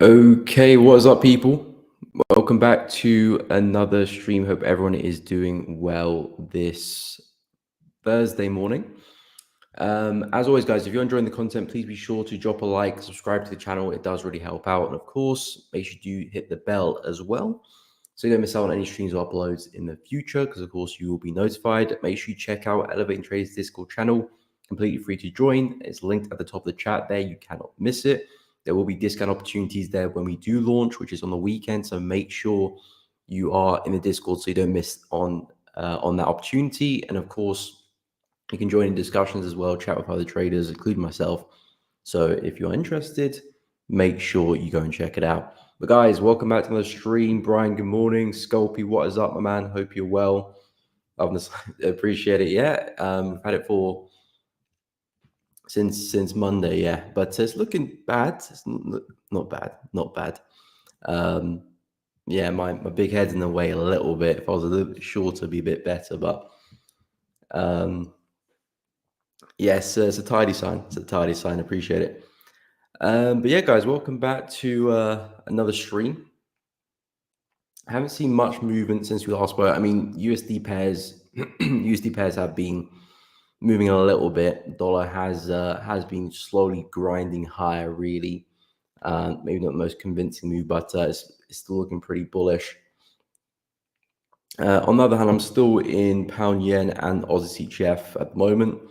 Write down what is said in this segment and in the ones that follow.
Okay, what is up, people? Welcome back to another stream. Hope everyone is doing well this Thursday morning. As always, guys, if you're enjoying the content, please be sure to drop a like, subscribe to the channel. It does really help out. And of course, make sure you hit the bell as well so you don't miss out on any streams or uploads in the future, because of course you will be notified. Make sure you check out Elevating Trades Discord channel, completely free to join. It's linked at the top of the chat there. You cannot miss it. There will be discount opportunities there when we do launch, which is on the weekend. So make sure you are in the Discord so you don't miss on that opportunity. And of course, you can join in discussions as well, chat with other traders, including myself. So if you're interested, make sure you go and check it out. But guys, welcome back to another stream. Brian, good morning. Sculpey, what is up, my man? Hope you're well. Appreciate it. Yeah, we've had it for since Monday. Yeah, but it's looking bad. It's not bad. Yeah, my big head's in the way a little bit. If I was a little bit shorter, it'd be a bit better. But yes, it's a tidy sign. It's a tidy sign. Appreciate it. But yeah, guys, welcome back to another stream. I haven't seen much movement since we last spoke. I mean, USD pairs, USD pairs have been moving a little bit. Dollar has been slowly grinding higher, really. Maybe not the most convincing move, but it's still looking pretty bullish. On the other hand, I'm still in pound yen and Aussie CHF at the moment.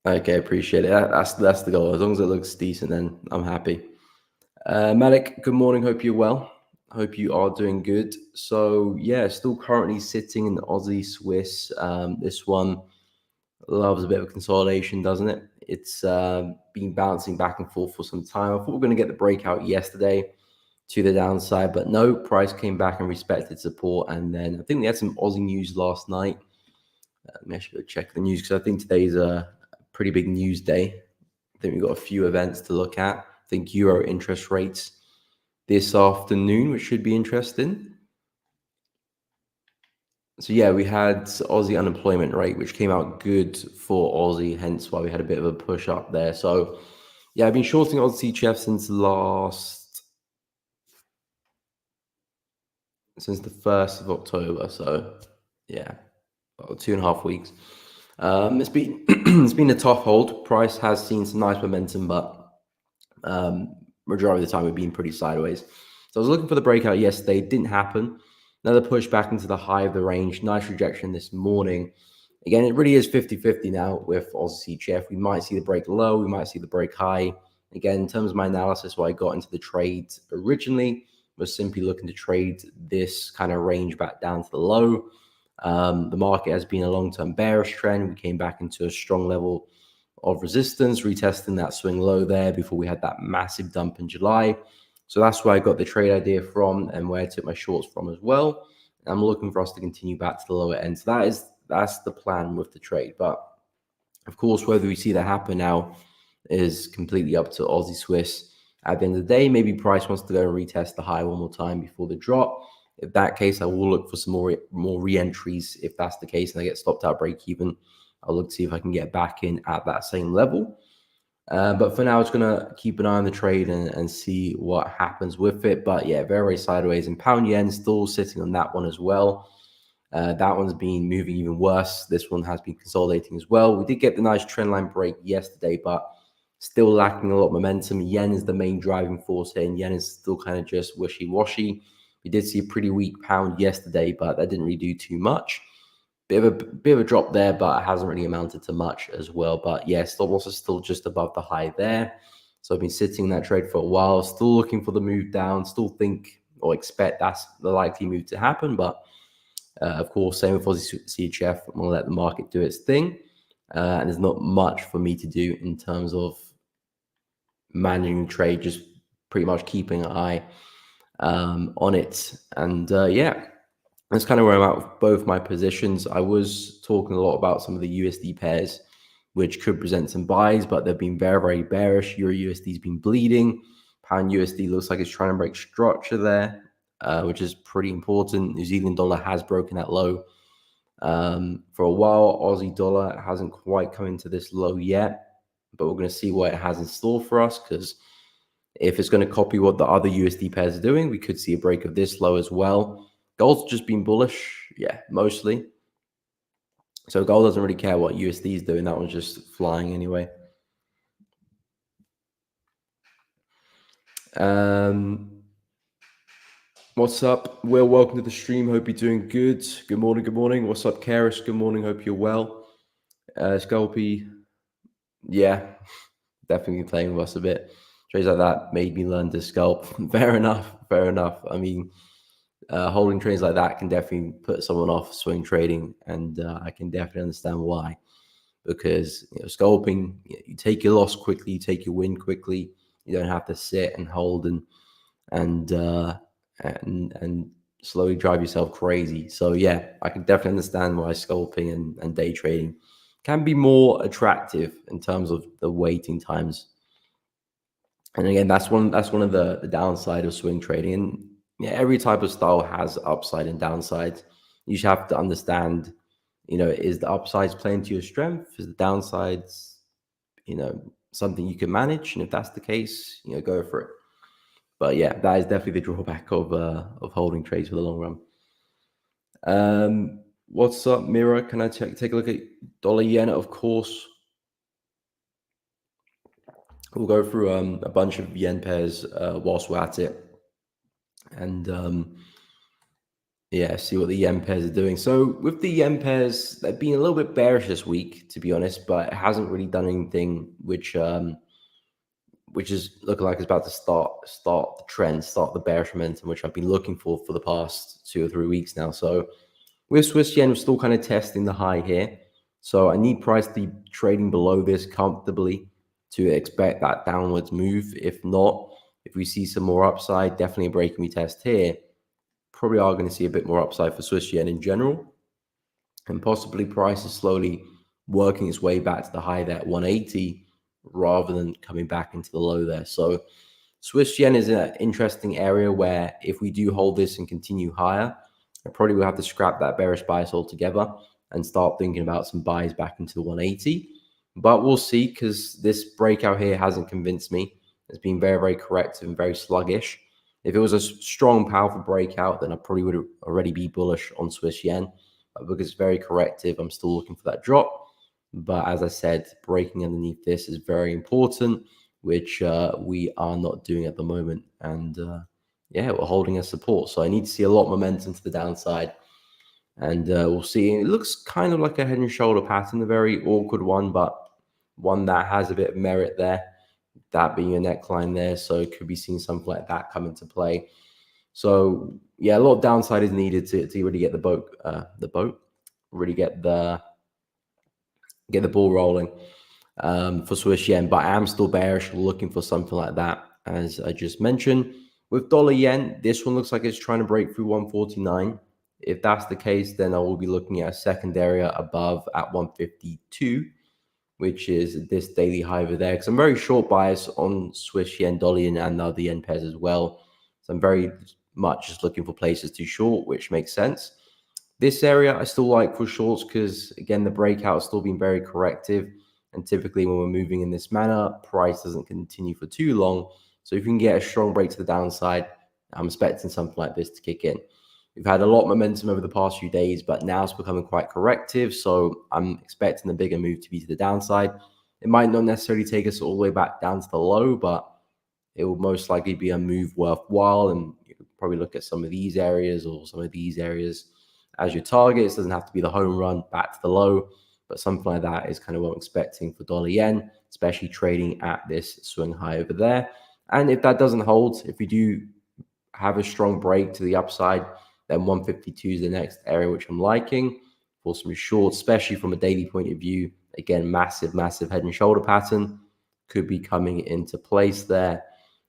Okay, appreciate it. That's the goal. As long as it looks decent, then I'm happy. Malik, good morning. Hope you're well. Hope you are doing good. So yeah, still currently sitting in the Aussie Swiss. This one loves a bit of consolidation, doesn't it? It's been bouncing back and forth for some time. I thought we were going to get the breakout yesterday to the downside, but no, price came back and respected support. And then I think we had some Aussie news last night. Let me actually go check the news, because I think today's a pretty big news day. I think we've got a few events to look at. I think Euro interest rates this afternoon, which should be interesting. So yeah, we had Aussie unemployment rate, which came out good for Aussie, hence why we had a bit of a push up there. So yeah, I've been shorting Aussie CHF since the 1st of October. So yeah, about 2.5 weeks. It's been it's been a tough hold. Price has seen some nice momentum, but majority of the time we've been pretty sideways. So I was looking for the breakout yesterday, didn't happen. Another push back into the high of the range. Nice rejection this morning. Again, it really is 50-50 now with Aussie CHF. We might see the break low, we might see the break high. Again, in terms of my analysis, why I got into the trade originally was simply looking to trade this kind of range back down to the low. The market has been a long-term bearish trend. We came back into a strong level of resistance, retesting that swing low there before we had that massive dump in July. So that's where I got the trade idea from and where I took my shorts from as well. I'm looking for us to continue back to the lower end. So that's the plan with the trade. But of course, whether we see that happen now is completely up to Aussie Swiss. At the end of the day, maybe price wants to go and retest the high one more time before the drop. In that case, I will look for some more re-entries. If that's the case and I get stopped out break even, I'll look to see if I can get back in at that same level. But for now, it's going to keep an eye on the trade and see what happens with it. But yeah, very sideways. And pound yen still sitting on that one as well. That one's been moving even worse. This one has been consolidating as well. We did get the nice trend line break yesterday, but still lacking a lot of momentum. Yen is the main driving force here, and yen is still kind of just wishy-washy. We did see a pretty weak pound yesterday, but that didn't really do too much. Bit of a drop there, but it hasn't really amounted to much as well. But yeah, stop loss is still just above the high there. So I've been sitting in that trade for a while, still looking for the move down, still think or expect that's the likely move to happen. But of course, same with Aussie CHF, I'm going to let the market do its thing. And there's not much for me to do in terms of managing the trade, just pretty much keeping an eye on it. And yeah, that's kind of where I'm at with both my positions. I was talking a lot about some of the USD pairs, which could present some buys, but they've been very, very bearish. Euro USD has been bleeding. Pound USD looks like it's trying to break structure there, which is pretty important. New Zealand dollar has broken that low for a while. Aussie dollar hasn't quite come into this low yet, but we're going to see what it has in store for us, because If it's going to copy what the other USD pairs are doing, we could see a break of this low as well. Gold's just been bullish, yeah, mostly. So gold doesn't really care what USD is doing. That one's just flying anyway. What's up? Will, welcome to the stream. Hope you're doing good. Good morning. Good morning. What's up, Karis? Good morning. Hope you're well. Scalpy, yeah, definitely playing with us a bit. Trades like that made me learn to scalp. Fair enough. Fair enough. I mean, holding trades like that can definitely put someone off swing trading, and I can definitely understand why. Because scalping, you take your loss quickly, you take your win quickly. You don't have to sit and hold and slowly drive yourself crazy. So yeah, I can definitely understand why scalping and day trading can be more attractive in terms of the waiting times. And again, that's one of the downside of swing trading. And yeah, every type of style has upside and downside. You just have to understand, is the upsides playing to your strength? Is the downsides, something you can manage? And if that's the case, go for it. But yeah, that is definitely the drawback of holding trades for the long run. What's up, Mira? Can I take a look at dollar yen? Of course. We'll go through a bunch of yen pairs whilst we're at it, and yeah, see what the yen pairs are doing. So with the yen pairs, they've been a little bit bearish this week, to be honest, but it hasn't really done anything which is looking like it's about to start the trend, start the bearish momentum, which I've been looking for the past 2 or 3 weeks now. So with Swiss yen, we're still kind of testing the high here. So I need price to be trading below this comfortably to expect that downwards move. If not, if we see some more upside, definitely a break and retest here. Probably are going to see a bit more upside for Swiss yen in general. And possibly price is slowly working its way back to the high there at 180 rather than coming back into the low there. So Swiss yen is an interesting area where if we do hold this and continue higher, I probably will have to scrap that bearish bias altogether and start thinking about some buys back into the 180. But we'll see, because this breakout here hasn't convinced me. It's been very, very corrective and very sluggish. If it was a strong, powerful breakout, then I probably would already be bullish on Swiss yen. But because it's very corrective, I'm still looking for that drop. But as I said, breaking underneath this is very important, which we are not doing at the moment. And yeah, we're holding a support. So I need to see a lot of momentum to the downside. And we'll see. It looks kind of like a head and shoulder pattern, a very awkward one, but one that has a bit of merit there, that being a neckline there. So it could be seeing something like that come into play. So yeah, a lot of downside is needed to really get really get the ball rolling for Swiss yen. But I am still bearish, looking for something like that, as I just mentioned. With dollar yen, this one looks like it's trying to break through 149. If that's the case, then I will be looking at a second area above at 152, which is this daily high over there. Because I'm very short bias on Swiss yen, dollar yen, and the other yen pairs as well. So I'm very much just looking for places to short, which makes sense. This area I still like for shorts because, again, the breakout has still been very corrective. And typically when we're moving in this manner, price doesn't continue for too long. So if you can get a strong break to the downside, I'm expecting something like this to kick in. We've had a lot of momentum over the past few days, but now it's becoming quite corrective. So I'm expecting the bigger move to be to the downside. It might not necessarily take us all the way back down to the low, but it will most likely be a move worthwhile. And you could probably look at some of these areas or some of these areas as your targets. It doesn't have to be the home run back to the low, but something like that is kind of what I'm expecting for dollar yen, especially trading at this swing high over there. And if that doesn't hold, if we do have a strong break to the upside, then 152 is the next area which I'm liking for some shorts, especially from a daily point of view. Again, massive head and shoulder pattern could be coming into place there,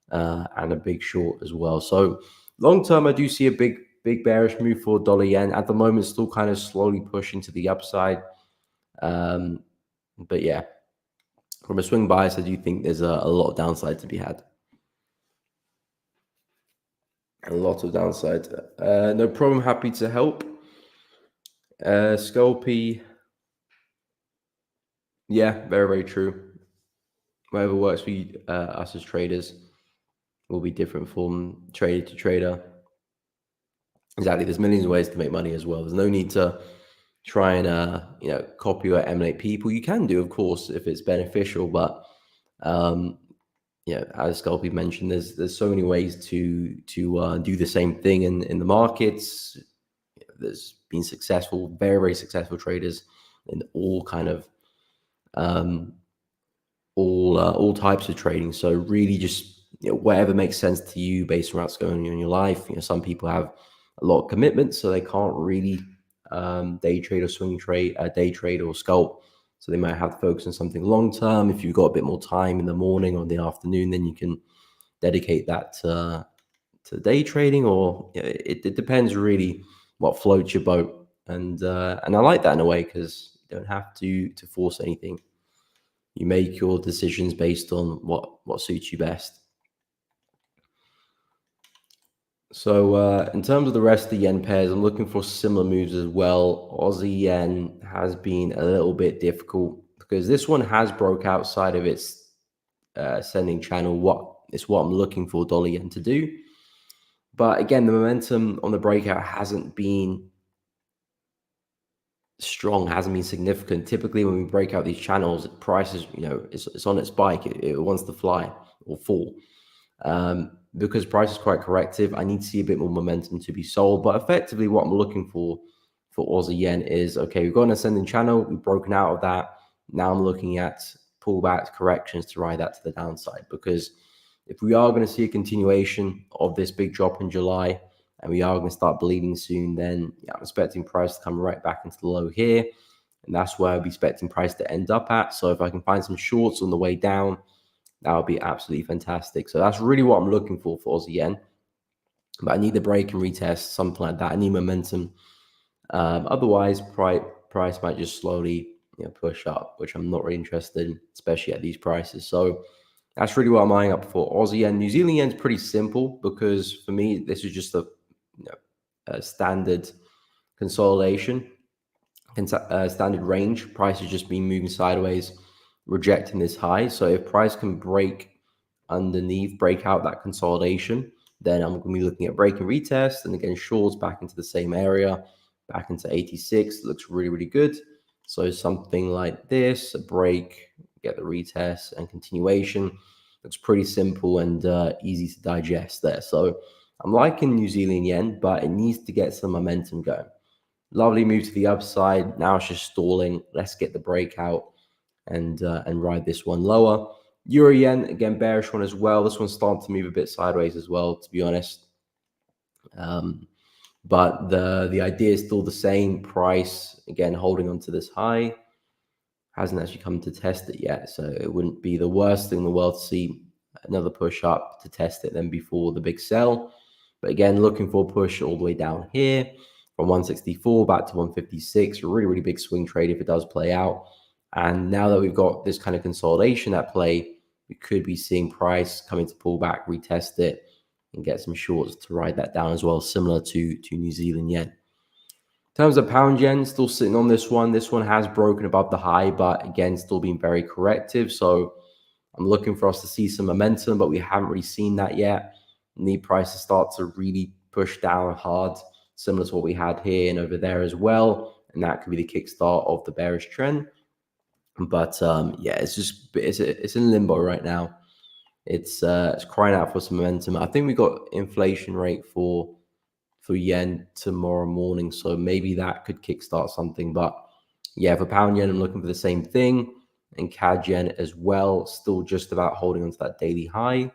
and a big short as well. So long term, I do see a big bearish move for dollar yen. At the moment, still kind of slowly pushing to the upside. But yeah, from a swing bias, I do think there's a lot of downside to be had. A lot of downside. No problem. Happy to help. Scalpy. Yeah, very, very true. Whatever works for you, us as traders. will be different from trader to trader. Exactly. There's millions of ways to make money as well. There's no need to try and copy or emulate people. You can do, of course, if it's beneficial, but um, as Scalpy mentioned, there's so many ways to do the same thing in the markets. There's been successful, very very successful traders in all kind of um, all types of trading. So really, just whatever makes sense to you based on what's going on in your life. Some people have a lot of commitments, so they can't really day trade or swing trade, day trade or scalp. So they might have to focus on something long term. If you've got a bit more time in the morning or in the afternoon, then you can dedicate that to day trading. Or it depends really what floats your boat. And I like that in a way, because you don't have to force anything. You make your decisions based on what suits you best. So in terms of the rest of the yen pairs, I'm looking for similar moves as well. Aussie yen has been a little bit difficult because this one has broke outside of its ascending channel. It's what I'm looking for dollar yen to do. But again, the momentum on the breakout hasn't been strong, hasn't been significant. Typically, when we break out these channels, prices, it's on its bike. It wants to fly or fall. Because price is quite corrective, I need to see a bit more momentum to be sold. But effectively, what I'm looking for Aussie yen is, okay, we've got an ascending channel, we've broken out of that. Now I'm looking at pullbacks, corrections to ride that to the downside. Because if we are going to see a continuation of this big drop in July, and we are going to start bleeding soon, then I'm expecting price to come right back into the low here. And that's where I'll be expecting price to end up at. So if I can find some shorts on the way down, that would be absolutely fantastic. So that's really what I'm looking for Aussie yen. But I need the break and retest, something like that. I need momentum. Otherwise, price might just slowly push up, which I'm not really interested in, especially at these prices. So that's really what I'm eyeing up for. Aussie yen. New Zealand yen is pretty simple, because for me, this is just a standard consolidation, standard range. Price has just been moving sideways, rejecting this high. So if price can break out that consolidation, then I'm going to be looking at break and retest, and again shorts back into the same area, back into 86. It looks really really good. So something like this, a break, get the retest, and continuation. Looks pretty simple and easy to digest there. So I'm liking New Zealand yen, but it needs to get some momentum going. Lovely move to the upside. Now it's just stalling. Let's get the breakout and ride this one lower. Euro yen, again, bearish one as well. This one's starting to move a bit sideways as well, to be honest. But the idea is still the same. Price, again, holding on to this high. Hasn't actually come to test it yet. So it wouldn't be the worst thing in the world to see another push up to test it then before the big sell. But again, looking for a push all the way down here from 164 back to 156. A really, really big swing trade if it does play out. And now that we've got this kind of consolidation at play, we could be seeing price coming to pull back, retest it, and get some shorts to ride that down as well, similar to New Zealand yen. In terms of pound yen, still sitting on this one. This one has broken above the high, but again, still being very corrective. So I'm looking for us to see some momentum, but we haven't really seen that yet. Need price to start to really push down hard, similar to what we had here and over there as well. And that could be the kickstart of the bearish trend. But it's in limbo right now. It's crying out for some momentum. I think we got inflation rate for yen tomorrow morning, so maybe that could kickstart something. But yeah, for pound yen, I'm looking for the same thing, and CAD yen as well. Still just about holding on to that daily high.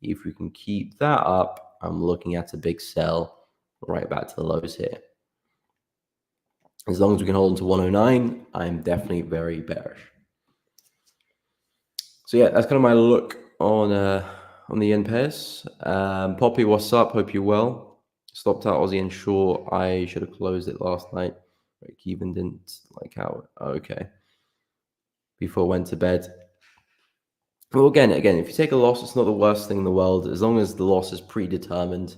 If we can keep that up, I'm looking at a big sell right back to the lows here. As long as we can hold on to 109, I'm definitely very bearish. So yeah, that's kind of my look on the yen pairs. Poppy, what's up? Hope you're well. Stopped out Aussie and short. I should have closed it last night. Break even didn't like how. Okay. Before I went to bed. Well, again, if you take a loss, it's not the worst thing in the world, as long as the loss is predetermined.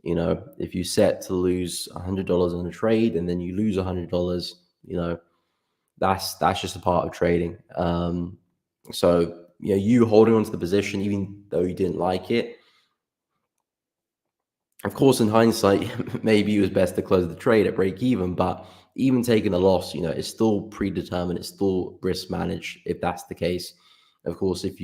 If you set to lose $100 on a trade and then you lose $100, that's just a part of trading. So you holding on to the position, even though you didn't like it, Of course, in hindsight, maybe it was best to close the trade at break even, but even taking a loss, it's still predetermined, it's still risk managed if that's the case. Of course, if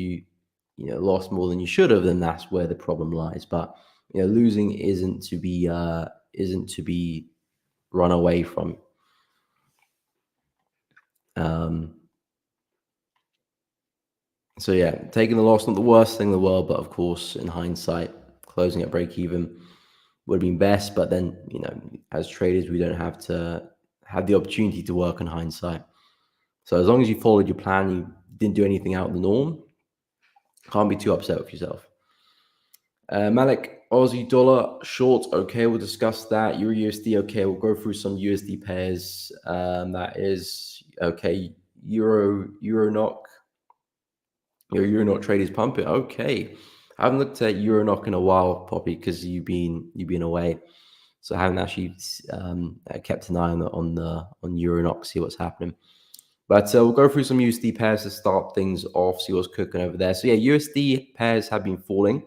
lost more than you should have, then that's where the problem lies. But losing isn't to be run away from. Um, so yeah, taking the loss, not the worst thing in the world, but of course, in hindsight, closing at break even would have been best. But then, as traders, we don't have to have the opportunity to work on hindsight. So as long as you followed your plan, you didn't do anything out of the norm, can't be too upset with yourself. Malik, Aussie dollar short. Okay, we'll discuss that. Euro USD. Okay, we'll go through some USD pairs. That is okay. Euro NOK. Your Euro NOK trade is pumping. Okay, I haven't looked at Euro NOK in a while, Poppy, because you've been away. So I haven't actually kept an eye on Euro NOK, see what's happening. But we'll go through some USD pairs to start things off, see what's cooking over there. So yeah, USD pairs have been falling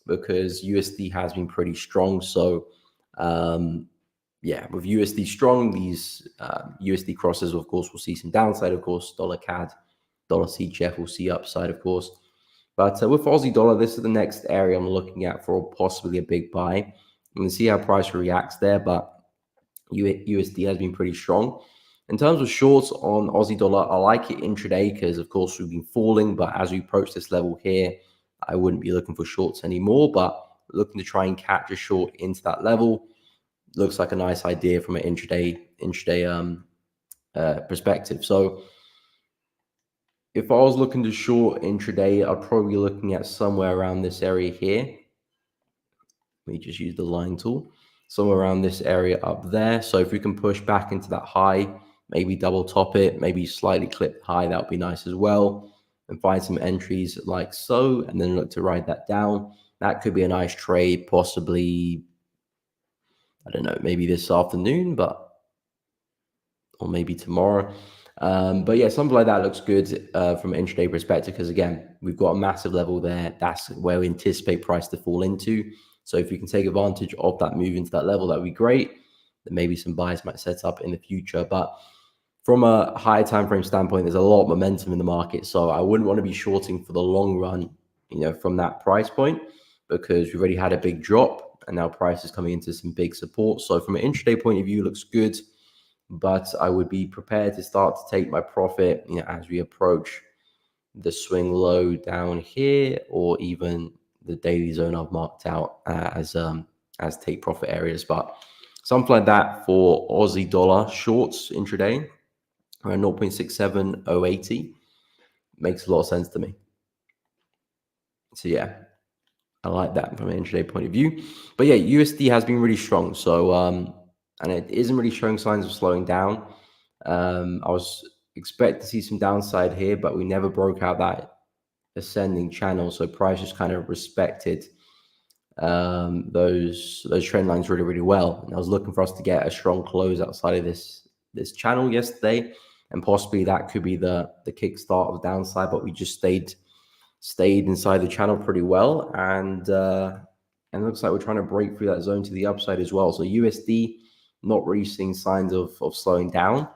because USD has been pretty strong. So yeah, with USD strong, these USD crosses, of course, we'll see some downside. Of course, dollar CAD, dollar CHF, we'll see upside, of course. But with Aussie dollar, this is the next area I'm looking at for possibly a big buy. I'm going to see how price reacts there, but USD has been pretty strong. In terms of shorts on Aussie dollar, I like it intraday because, of course, we've been falling. But as we approach this level here, I wouldn't be looking for shorts anymore. But looking to try and catch a short into that level looks like a nice idea from an intraday perspective. So if I was looking to short intraday, I'd probably be looking at somewhere around this area here. Let me just use the line tool. Somewhere around this area up there. So if we can push back into that high, maybe double top it, maybe slightly clip high, that would be nice as well. And find some entries like so, and then look to ride that down. That could be a nice trade, possibly, I don't know, maybe this afternoon, or maybe tomorrow. But yeah, something like that looks good from an intraday perspective because, again, we've got a massive level there. That's where we anticipate price to fall into. So if we can take advantage of that move into that level, that would be great. Then maybe some buys might set up in the future. But from a higher time frame standpoint, there's a lot of momentum in the market. So I wouldn't want to be shorting for the long run, from that price point because we've already had a big drop and now price is coming into some big support. So from an intraday point of view, looks good. But I would be prepared to start to take my profit, as we approach the swing low down here, or even the daily zone I've marked out as take profit areas. But something like that for Aussie dollar shorts intraday around 0.67080 makes a lot of sense to me. So yeah, I like that from an intraday point of view. But yeah, USD has been really strong. So and it isn't really showing signs of slowing down. I was expect to see some downside here, but we never broke out that ascending channel. So price just kind of respected those trend lines really, really well. And I was looking for us to get a strong close outside of this channel yesterday, and possibly that could be the kickstart of the downside. But we just stayed inside the channel pretty well, and it looks like we're trying to break through that zone to the upside as well. So USD not really seeing signs of slowing down.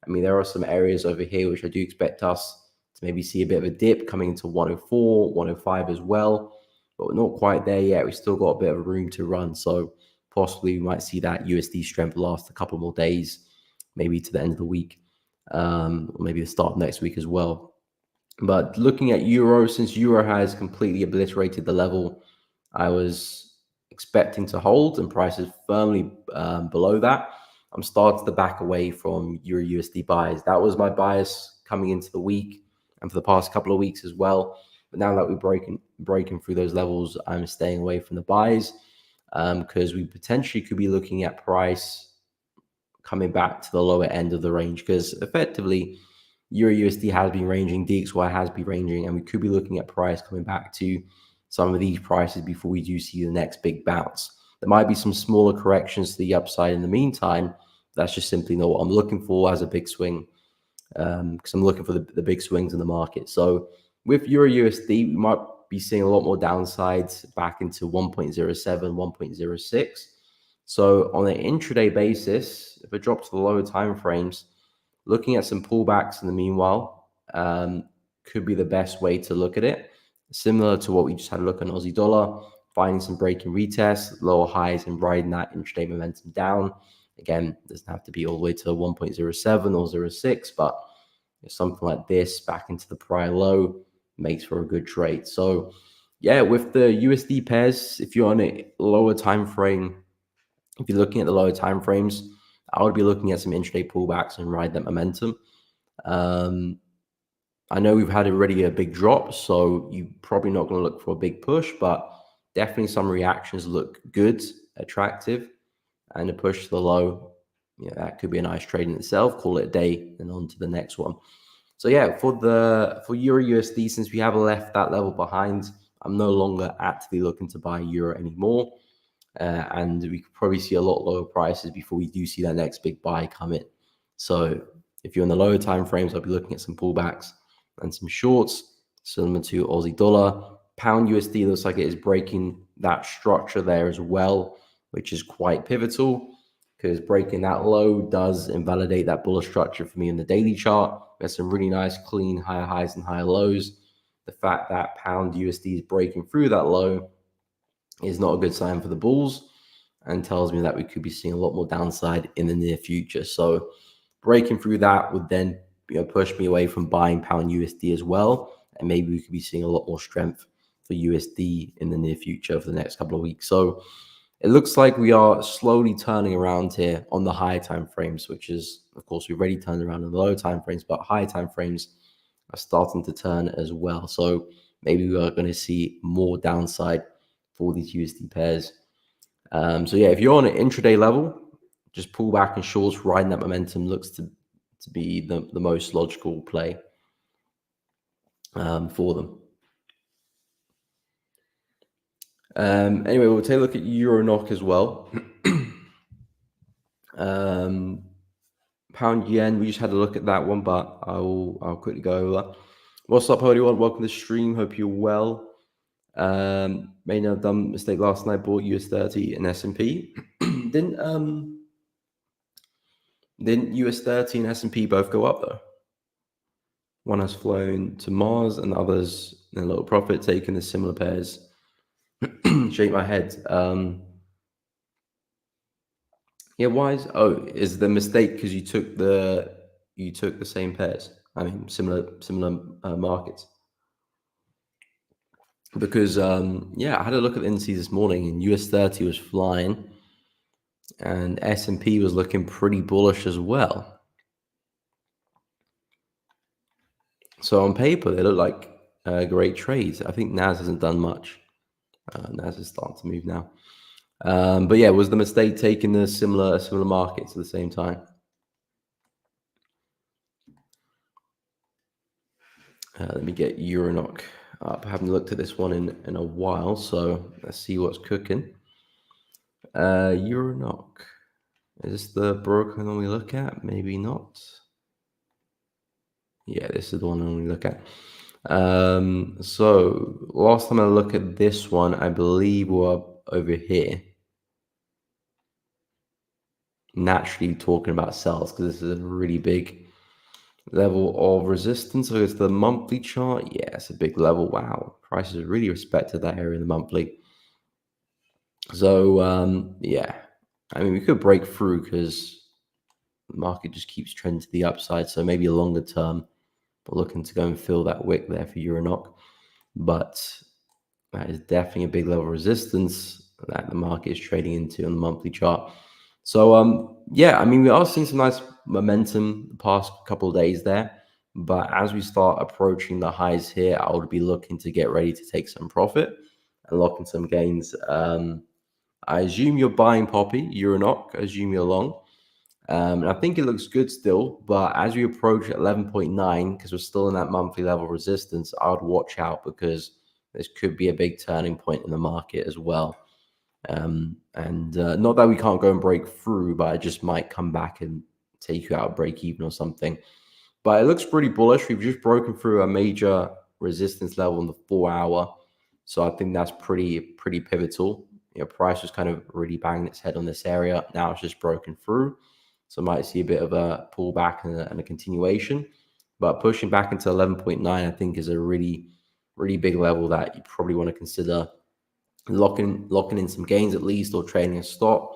I mean, there are some areas over here which I do expect us to maybe see a bit of a dip coming into 104, 105 as well, but we're not quite there yet. We still got a bit of room to run. So possibly we might see that USD strength last a couple more days, maybe to the end of the week, or maybe the start of next week as well. But looking at Euro, since Euro has completely obliterated the level I was expecting to hold and prices firmly below that, I'm starting to back away from Euro USD buys. That was my bias coming into the week and for the past couple of weeks as well. But now that we're breaking through those levels, I'm staying away from the buys because we potentially could be looking at price coming back to the lower end of the range because effectively Euro USD has been ranging, DXY has been ranging, and we could be looking at price coming back to some of these prices before we do see the next big bounce. There might be some smaller corrections to the upside in the meantime. That's just simply not what I'm looking for as a big swing because I'm looking for the big swings in the market. So with Euro USD, we might be seeing a lot more downsides back into 1.07, 1.06. So on an intraday basis, if it drops to the lower time frames, looking at some pullbacks in the meanwhile could be the best way to look at it. Similar to what we just had a look on Aussie dollar, finding some breaking retests, lower highs, and riding that intraday momentum down. Again, it doesn't have to be all the way to 1.07 or 0.6, but something like this back into the prior low makes for a good trade. So yeah, with the USD pairs, if you're on a lower time frame, if you're looking at the lower time frames, I would be looking at some intraday pullbacks and ride that momentum. I know we've had already a big drop, so you're probably not going to look for a big push, but definitely some reactions look good, attractive, and a push to the low, that could be a nice trade in itself. Call it a day and on to the next one. So yeah, for Euro USD, since we have left that level behind, I'm no longer actively looking to buy Euro anymore. And we could probably see a lot lower prices before we do see that next big buy come in. So if you're in the lower time frames, I'll be looking at some pullbacks and some shorts, similar to Aussie dollar. Pound USD looks like it is breaking that structure there as well, which is quite pivotal, because breaking that low does invalidate that bullish structure for me in the daily chart. There's some really nice, clean, higher highs and higher lows. The fact that pound USD is breaking through that low is not a good sign for the bulls and tells me that we could be seeing a lot more downside in the near future. So breaking through that would then push me away from buying pound USD as well. And maybe we could be seeing a lot more strength for USD in the near future for the next couple of weeks. So it looks like we are slowly turning around here on the higher time frames, which is, of course, we've already turned around in the lower time frames, but higher time frames are starting to turn as well. So maybe we are going to see more downside for these USD pairs. So yeah, if you're on an intraday level, just pull back and shorts, riding that momentum looks to be the most logical play for them. Anyway, we'll take a look at Euro NOK as well. Pound yen, we just had a look at that one, but I'll quickly go over. What's up, everyone? Welcome to the stream. Hope you're well. May not have done mistake last night. Bought US30 and S&P. Didn't US30 and S&P both go up though? One has flown to Mars and others in a little profit, taking the similar pairs. Shake my head. Yeah, why is the mistake because you took the same pairs? I mean, similar markets. Because yeah, I had a look at the indices this morning, and US30 was flying, and S&P was looking pretty bullish as well. So on paper, they look like great trades. I think NAS hasn't done much. NAS is starting to move now. But yeah, was the mistake taking the similar markets at the same time? Let me get Euro NOK up. I haven't looked at this one in a while, so let's see what's cooking. Euro NOK. Is this the broker I normally look at? Maybe not. Yeah, this is the one I normally look at. So last time I looked at this one, I believe we're over here. Naturally talking about sells, because this is a really big level of resistance. So it's the monthly chart. Yeah, it's a big level. Wow, prices really respected that area in the monthly. So yeah, I mean, we could break through because the market just keeps trending to the upside. So maybe a longer term, but looking to go and fill that wick there for Euro NOK. But that is definitely a big level of resistance that the market is trading into on the monthly chart. So yeah, I mean, we are seeing some nice momentum the past couple of days there. But as we start approaching the highs here, I would be looking to get ready to take some profit and lock in some gains. I assume you're buying Poppy, Euro NOK. I assume you're long. And I think it looks good still, but as we approach 11.9, because we're still in that monthly level resistance, I would watch out, because this could be a big turning point in the market as well. And not that we can't go and break through, but it just might come back and take you out break even or something. But it looks pretty bullish. We've just broken through a major resistance level in the 4 hour. So I think that's pretty pivotal. Price was kind of really banging its head on this area. Now it's just broken through. So might see a bit of a pullback and a continuation. But pushing back into 11.9, I think, is a really big level that you probably want to consider locking in some gains at least, or trading a stop,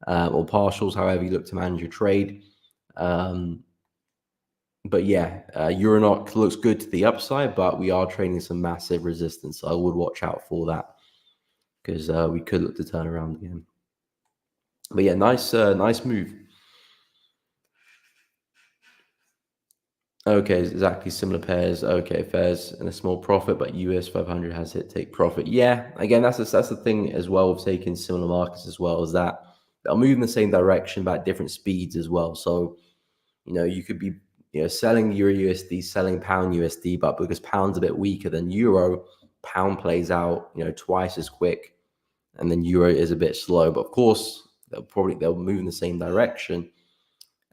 or partials, however you look to manage your trade. But yeah, Euronoc looks good to the upside, but we are trading some massive resistance. So I would watch out for that, because we could look to turn around again. But yeah, nice move. Okay, exactly similar pairs. Okay, fares and a small profit, but US 500 has hit take profit. Yeah, again, that's the thing as well with taking similar markets as well, is that they'll move in the same direction but at different speeds as well. So you could be selling Euro USD, selling Pound USD, but because Pound's a bit weaker than Euro, Pound plays out twice as quick, and then Euro is a bit slow. But of course, they'll move in the same direction.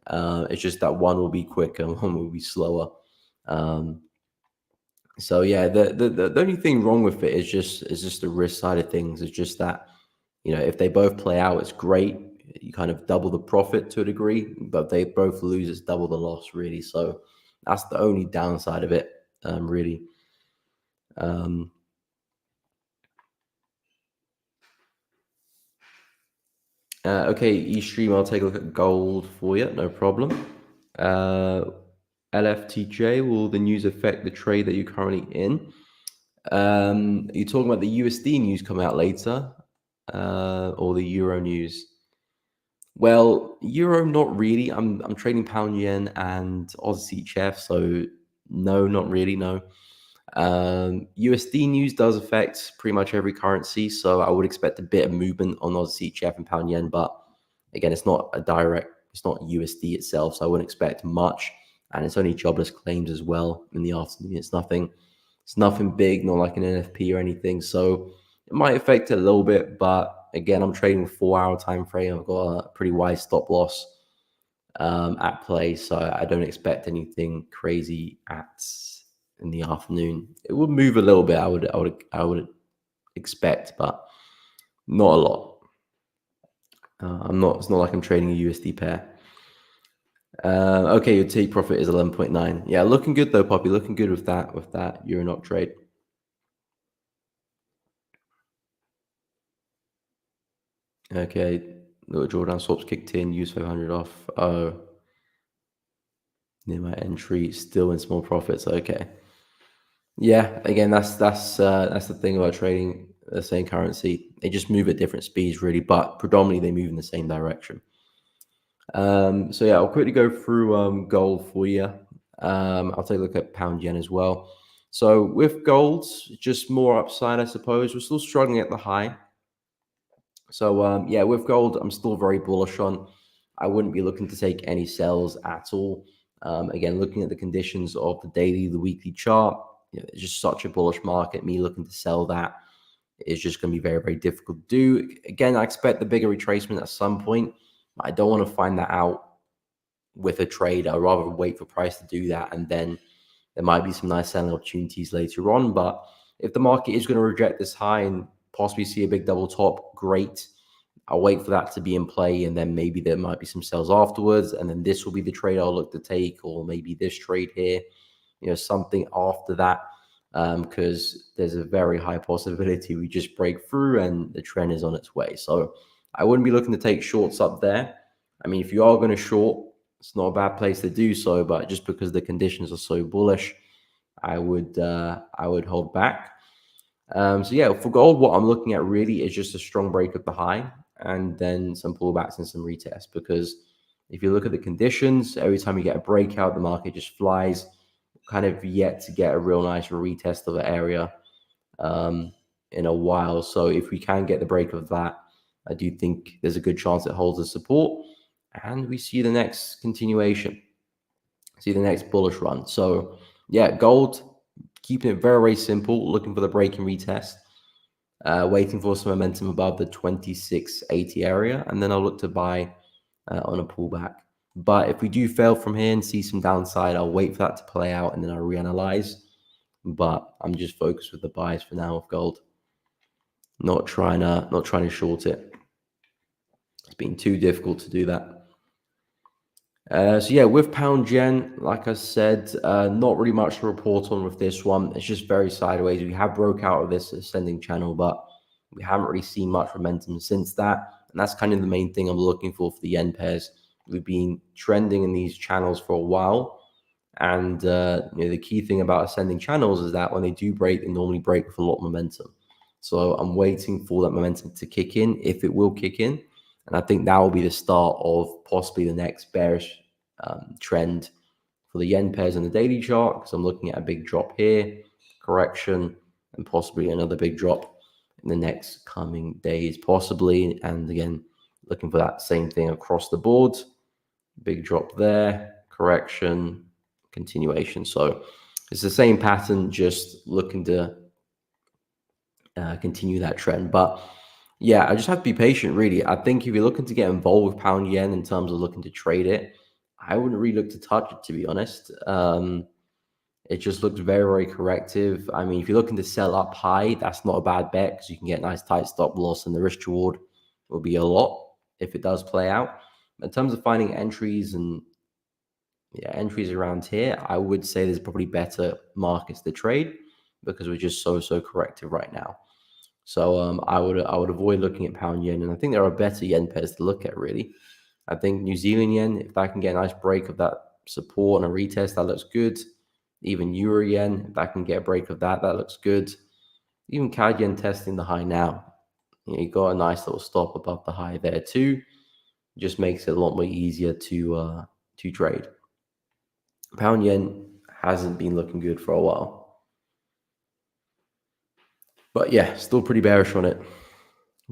It's just that one will be quicker and one will be slower. So yeah, the only thing wrong with it is just the risk side of things. It's just that if they both play out, it's great. You kind of double the profit to a degree, but if they both lose, it's double the loss, really. So that's the only downside of it, really. Okay, Eastream, I'll take a look at gold for you, no problem. LFTJ, will the news affect the trade that you're currently in? You're talking about the USD news coming out later, or the Euro news? Well, Euro, not really. I'm trading pound yen and Aussie CHF, so no, not really, no. USD news does affect pretty much every currency, so I would expect a bit of movement on Aussie CHF and pound yen, but again, it's not USD itself, so I wouldn't expect much. And it's only jobless claims as well in the afternoon. It's nothing big, not like an NFP or anything. So it might affect it a little bit, but again, I'm trading with 4-hour time frame. I've got a pretty wide stop loss at play, so I don't expect anything crazy in the afternoon. It would move a little bit. I would expect, but not a lot. It's not like I'm trading a USD pair. Okay, your take profit is 11.9. Yeah, looking good though, Poppy. Looking good with that Euronoc trade. Okay, little drawdown swaps kicked in. Use 500 off. Oh, near my entry, still in small profits. Okay. Yeah, again, that's the thing about trading the same currency. They just move at different speeds, really, but predominantly they move in the same direction. So yeah, I'll quickly go through gold for you. I'll take a look at pound yen as well. So with gold, just more upside, I suppose. We're still struggling at the high. So yeah, with gold, I'm still very bullish on. I wouldn't be looking to take any sells at all. Again, looking at the conditions of the daily, the weekly chart, it's just such a bullish market. Me looking to sell that is just going to be very difficult to do. Again, I expect the bigger retracement at some point. I don't want to find that out with a trade. I'd rather wait for price to do that, and then there might be some nice selling opportunities later on. But if the market is going to reject this high and possibly see a big double top, great. I'll wait for that to be in play, and then maybe there might be some sales afterwards, and then this will be the trade I'll look to take, or maybe this trade here, something after that, because there's a very high possibility we just break through and the trend is on its way. So I wouldn't be looking to take shorts up there. I mean, if you are going to short, it's not a bad place to do so, but just because the conditions are so bullish, I would hold back. So yeah, for gold, what I'm looking at really is just a strong break of the high and then some pullbacks and some retests. Because if you look at the conditions, every time you get a breakout, the market just flies. Kind of yet to get a real nice retest of the area in a while. So if we can get the break of that, I do think there's a good chance it holds the support, and we see the next continuation, see the next bullish run. So yeah, gold, keeping it very simple, looking for the break and retest, waiting for some momentum above the 2680 area, and then I'll look to buy on a pullback. But if we do fail from here and see some downside, I'll wait for that to play out and then I'll reanalyze. but I'm just focused with the buys for now of gold. Not trying to short it. It's been too difficult to do that. So yeah, with pound yen, like I said, not really much to report on with this one. It's just very sideways. We have broke out of this ascending channel, but we haven't really seen much momentum since that. And that's kind of the main thing I'm looking for the yen pairs. We've been trending in these channels for a while. And the key thing about ascending channels is that when they do break, they normally break with a lot of momentum. So I'm waiting for that momentum to kick in, if it will kick in. And I think that will be the start of possibly the next bearish trend for the yen pairs on the daily chart, because I'm looking at a big drop here, correction, and possibly another big drop in the next coming days, possibly. And again, looking for that same thing across the board. Big drop there, correction, continuation. So it's the same pattern, just looking to continue that trend. But yeah, I just have to be patient, really. I think if you're looking to get involved with pound yen in terms of looking to trade it, I wouldn't really look to touch it, to be honest. It just looks very, very corrective. I mean, if you're looking to sell up high, that's not a bad bet, because you can get nice tight stop loss, and the risk reward will be a lot if it does play out. In terms of finding entries and entries around here, I would say there's probably better markets to trade, because we're just so corrective right now. So I would avoid looking at pound yen, and I think there are better yen pairs to look at, really. I think New Zealand yen, if that can get a nice break of that support and a retest, that looks good. Even Euro yen, if that can get a break of that, that looks good. Even CAD yen testing the high now. You got a nice little stop above the high there too. Just makes it a lot more easier to trade. Pound yen hasn't been looking good for a while. But yeah, still pretty bearish on it.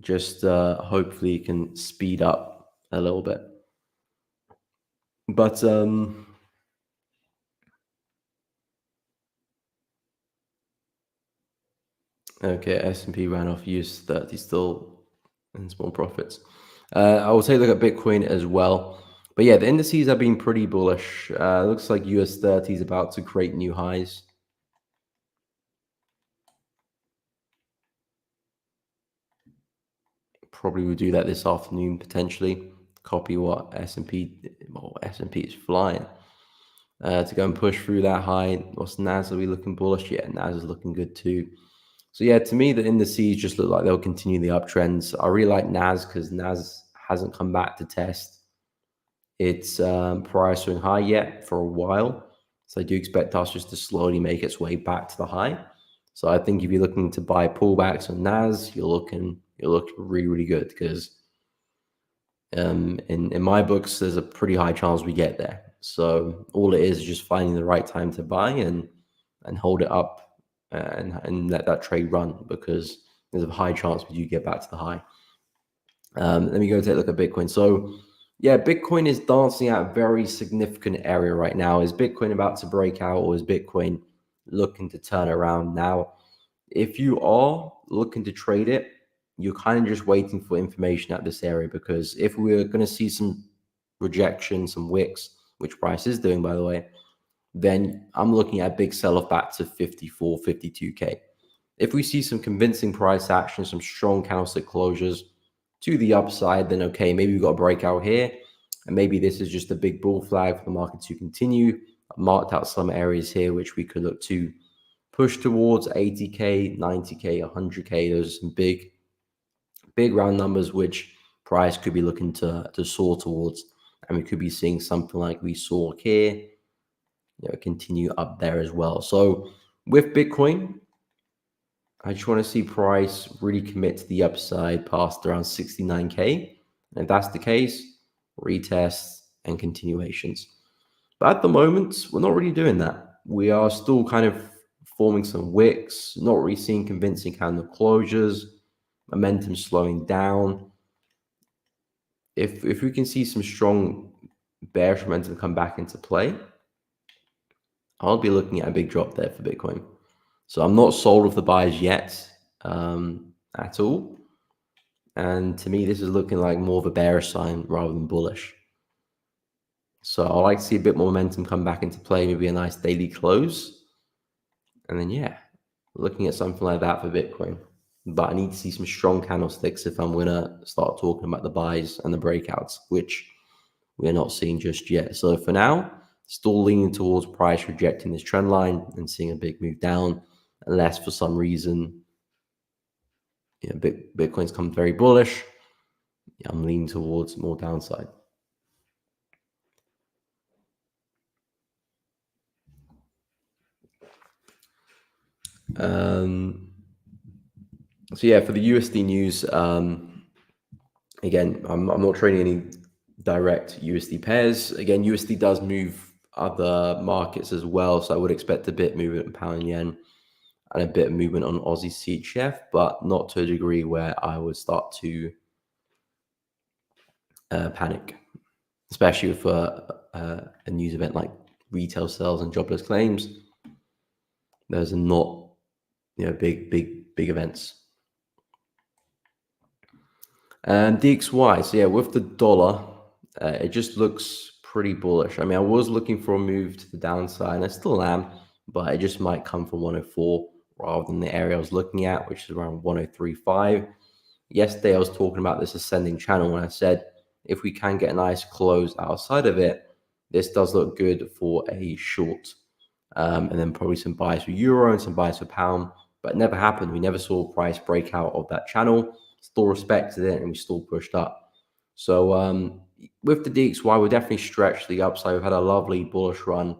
Just hopefully it can speed up a little bit. But okay, S&P ran off US30 still in small profits. I will take a look at Bitcoin as well. But yeah, the indices have been pretty bullish. Looks like US30 is about to create new highs. Probably will do that this afternoon, potentially. Copy what S&P is flying. To go and push through that high. What's NAS? Are we looking bullish? Yeah, NAS is looking good too. So yeah, to me, the indices just look like they'll continue the uptrends. I really like NAS, because NAS hasn't come back to test its prior swing high yet for a while. So I do expect us just to slowly make its way back to the high. So I think if you're looking to buy pullbacks on NAS, you're looking really good, because in my books, there's a pretty high chance we get there. So all it is just finding the right time to buy and hold it up and let that trade run, because there's a high chance we do get back to the high. Let me go take a look at Bitcoin. So yeah, Bitcoin is dancing at a very significant area right now. Is Bitcoin about to break out, or is Bitcoin looking to turn around now? If you are looking to trade it, you're kind of just waiting for information at this area, because if we're going to see some rejection, some wicks, which price is doing, by the way, then I'm looking at a big sell-off back to 54, 52K. If we see some convincing price action, some strong candlestick closures to the upside, then okay, maybe we've got a breakout here, and maybe this is just a big bull flag for the market to continue. I've marked out some areas here which we could look to push towards 80K, 90K, 100K. Those are some big round numbers which price could be looking to soar towards, and we could be seeing something like we saw here, continue up there as well. So with Bitcoin, I just want to see price really commit to the upside past around 69K. And if that's the case, retests and continuations. But at the moment, we're not really doing that. We are still kind of forming some wicks, not really seeing convincing candle closures, momentum slowing down. If we can see some strong bearish momentum come back into play, I'll be looking at a big drop there for Bitcoin. So I'm not sold with the buys yet at all. And to me, this is looking like more of a bearish sign rather than bullish. So I like to see a bit more momentum come back into play, maybe a nice daily close. And then, yeah, looking at something like that for Bitcoin. But I need to see some strong candlesticks if I'm going to start talking about the buys and the breakouts, which we're not seeing just yet. So for now, still leaning towards price rejecting this trend line and seeing a big move down, unless for some reason, Bitcoin's come very bullish. I'm leaning towards more downside. So yeah, for the USD news, again, I'm not trading any direct USD pairs. Again, USD does move other markets as well, so I would expect a bit movement in pound and yen and a bit of movement on Aussie CHF, but not to a degree where I would start to panic, especially for a news event like retail sales and jobless claims. Those are not, big events. And DXY, so yeah, with the dollar, it just looks pretty bullish. I mean, I was looking for a move to the downside, and I still am, but it just might come from 104 rather than the area I was looking at, which is around 103.5. Yesterday, I was talking about this ascending channel when I said if we can get a nice close outside of it, this does look good for a short. And then probably some buys for euro and some buys for pound, but it never happened. We never saw price break out of that channel, still respected it, and we still pushed up. So with the DXY, we're definitely stretched the upside. We've had a lovely bullish run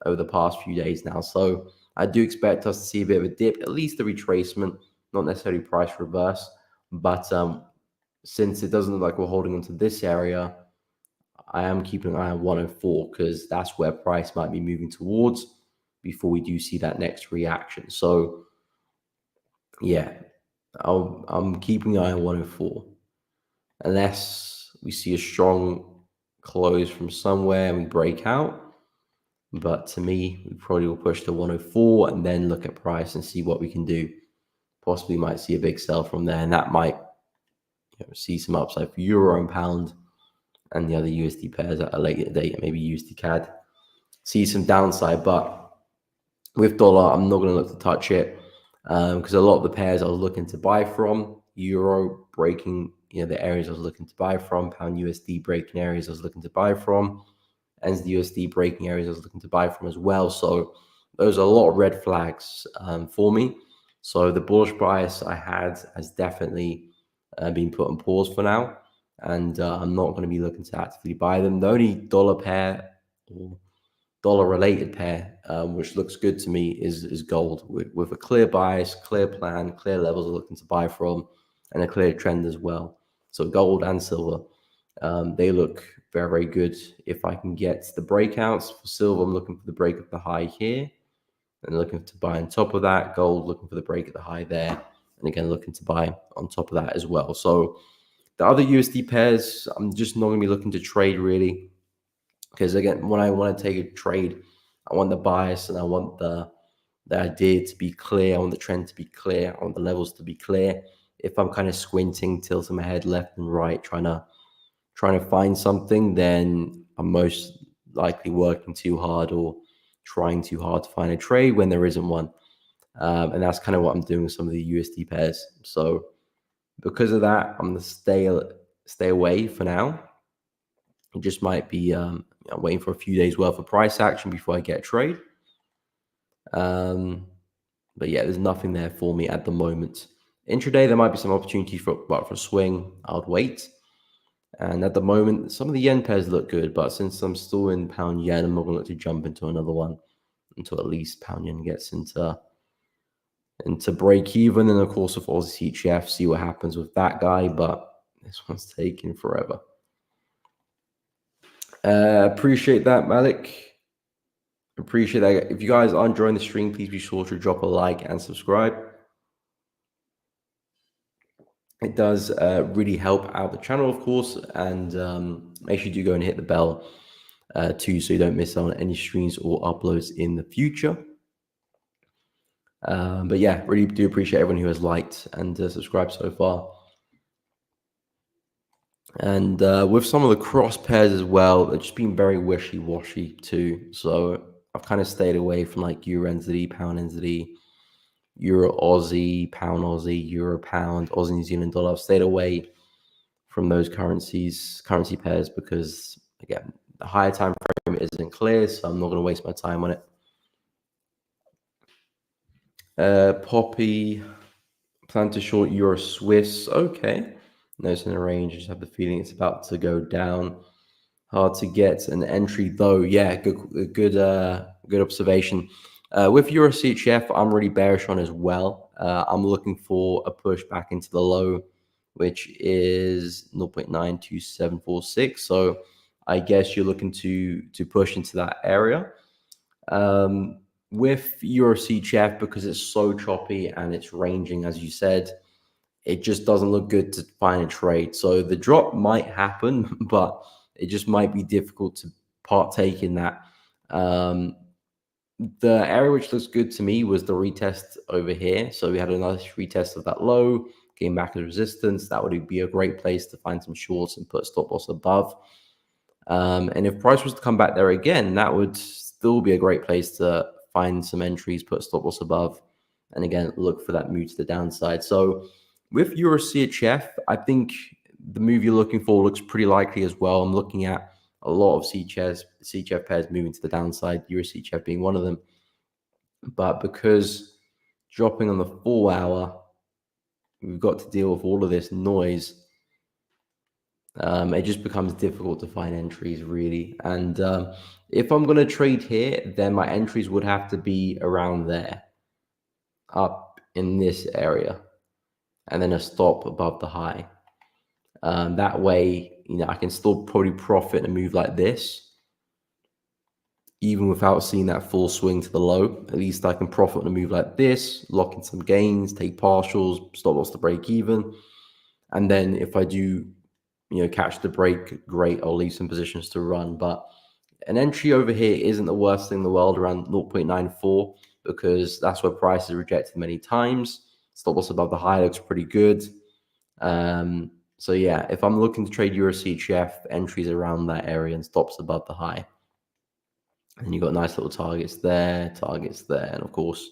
over the past few days now. So I do expect us to see a bit of a dip, at least a retracement, not necessarily price reverse. But since it doesn't look like we're holding into this area, I am keeping an eye on 104 because that's where price might be moving towards before we do see that next reaction. So yeah, I'm keeping an eye on 104 unless we see a strong close from somewhere and we break out. But to me, we probably will push to 104 and then look at price and see what we can do. Possibly might see a big sell from there, and that might see some upside for euro and pound and the other USD pairs at a later date, maybe USD CAD. See some downside, but with dollar, I'm not going to look to touch it because a lot of the pairs I was looking to buy from, euro breaking, the areas I was looking to buy from, pound USD breaking areas I was looking to buy from, and the USD breaking areas I was looking to buy from as well. So those are a lot of red flags for me. So the bullish bias I had has definitely been put on pause for now, and I'm not going to be looking to actively buy them. The only dollar pair or dollar related pair which looks good to me is gold with a clear bias, clear plan, clear levels I'm looking to buy from, and a clear trend as well. So gold and silver, they look very, very good. If I can get the breakouts for silver, I'm looking for the break of the high here and looking to buy on top of that. Gold, looking for the break at the high there, and again looking to buy on top of that as well. So the other USD pairs, I'm just not going to be looking to trade really, because again, when I want to take a trade, I want the bias and I want the idea to be clear. I want the trend to be clear. I want the levels to be clear. If I'm kind of squinting, tilting my head left and right, trying to find something, then I'm most likely working too hard or trying too hard to find a trade when there isn't one. And that's kind of what I'm doing with some of the USD pairs. So because of that, I'm going to stay away for now. It just might be waiting for a few days worth of price action before I get a trade. But yeah, there's nothing there for me at the moment. Intraday, there might be some opportunity for swing. I would wait. And at the moment, some of the yen pairs look good, but since I'm still in pound yen, I'm not going to look to jump into another one until at least pound yen gets into break even. And of course, with Aussie CHF, see what happens with that guy. But this one's taking forever. Appreciate that, Malik. Appreciate that. If you guys are enjoying the stream, please be sure to drop a like and subscribe. It does really help out the channel, of course, and make sure you do go and hit the bell too, so you don't miss out on any streams or uploads in the future. But yeah, really do appreciate everyone who has liked and subscribed so far. And with some of the cross pairs as well, they've just been very wishy-washy too. So I've kind of stayed away from like Euro NZD, Pound NZD, Euro Aussie, Pound Aussie, Euro Pound, Aussie New Zealand dollar. I've stayed away from those currency pairs, because again, the higher time frame isn't clear, so I'm not going to waste my time on it. Poppy, plan to short Euro Swiss. Okay, noticing a range. I just have the feeling it's about to go down. Hard to get an entry though. Yeah, good observation. With Euro CHF, I'm really bearish on as well. I'm looking for a push back into the low, which is 0.92746. So I guess you're looking to push into that area. With Euro CHF, because it's so choppy and it's ranging, as you said, it just doesn't look good to find a trade. So the drop might happen, but it just might be difficult to partake in that. The area which looks good to me was the retest over here. So we had a nice retest of that low, came back as resistance. That would be a great place to find some shorts and put a stop loss above. And if price was to come back there again, that would still be a great place to find some entries, put a stop loss above, and again, look for that move to the downside. So with Euro CHF, I think the move you're looking for looks pretty likely as well. I'm looking at a lot of CHF pairs moving to the downside, Euro CHF being one of them. But because dropping on the 4 hour, we've got to deal with all of this noise. It just becomes difficult to find entries, really. And if I'm going to trade here, then my entries would have to be around there, up in this area, and then a stop above the high. That way, I can still probably profit in a move like this, even without seeing that full swing to the low. At least I can profit on a move like this, lock in some gains, take partials, stop loss to break even. And then if I do, catch the break, great, I'll leave some positions to run. But an entry over here isn't the worst thing in the world, around 0.94, because that's where price is rejected many times. Stop loss above the high looks pretty good. So yeah, if I'm looking to trade Euro CHF, entries around that area and stops above the high. And you got nice little targets there, and of course,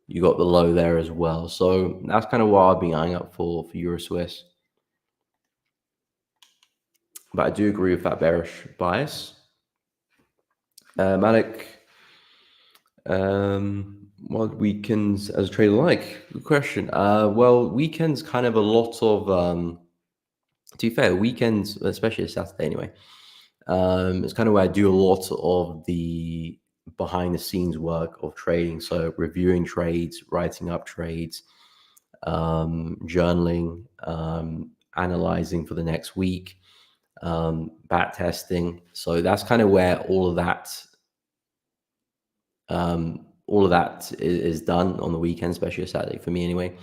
you got the low there as well. So that's kind of what I've been eyeing up for Euro Swiss. But I do agree with that bearish bias. Malik, what weekends as a trader like? Good question. Well, weekends kind of a lot of, to be fair, weekends, especially Saturday anyway, it's kind of where I do a lot of the behind the scenes work of trading. So reviewing trades, writing up trades, journaling, analyzing for the next week, back testing. So that's kind of where all of that is done on the weekend, especially a Saturday for me anyway.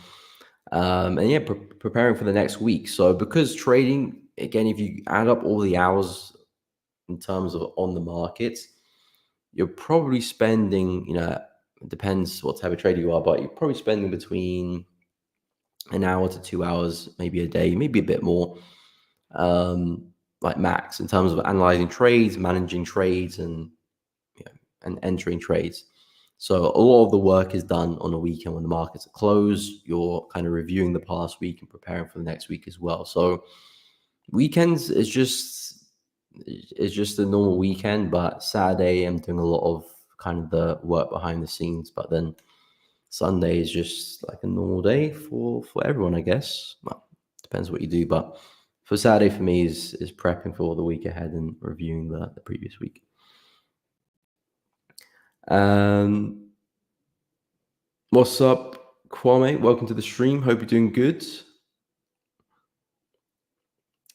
And yeah, preparing for the next week. So because trading, again, if you add up all the hours in terms of on the market, you're probably spending, it depends what type of trader you are, but you're probably spending between an hour to 2 hours, maybe a day, maybe a bit more, like max, in terms of analyzing trades, managing trades, and entering trades. So a lot of the work is done on a weekend when the markets are closed. You're kind of reviewing the past week and preparing for the next week as well. So weekends is just a normal weekend, but Saturday I'm doing a lot of kind of the work behind the scenes. But then Sunday is just like a normal day for everyone, I guess. Well, depends what you do, but for Saturday for me is prepping for the week ahead and reviewing the previous week. What's up, Kwame? Welcome to the stream. Hope you're doing good.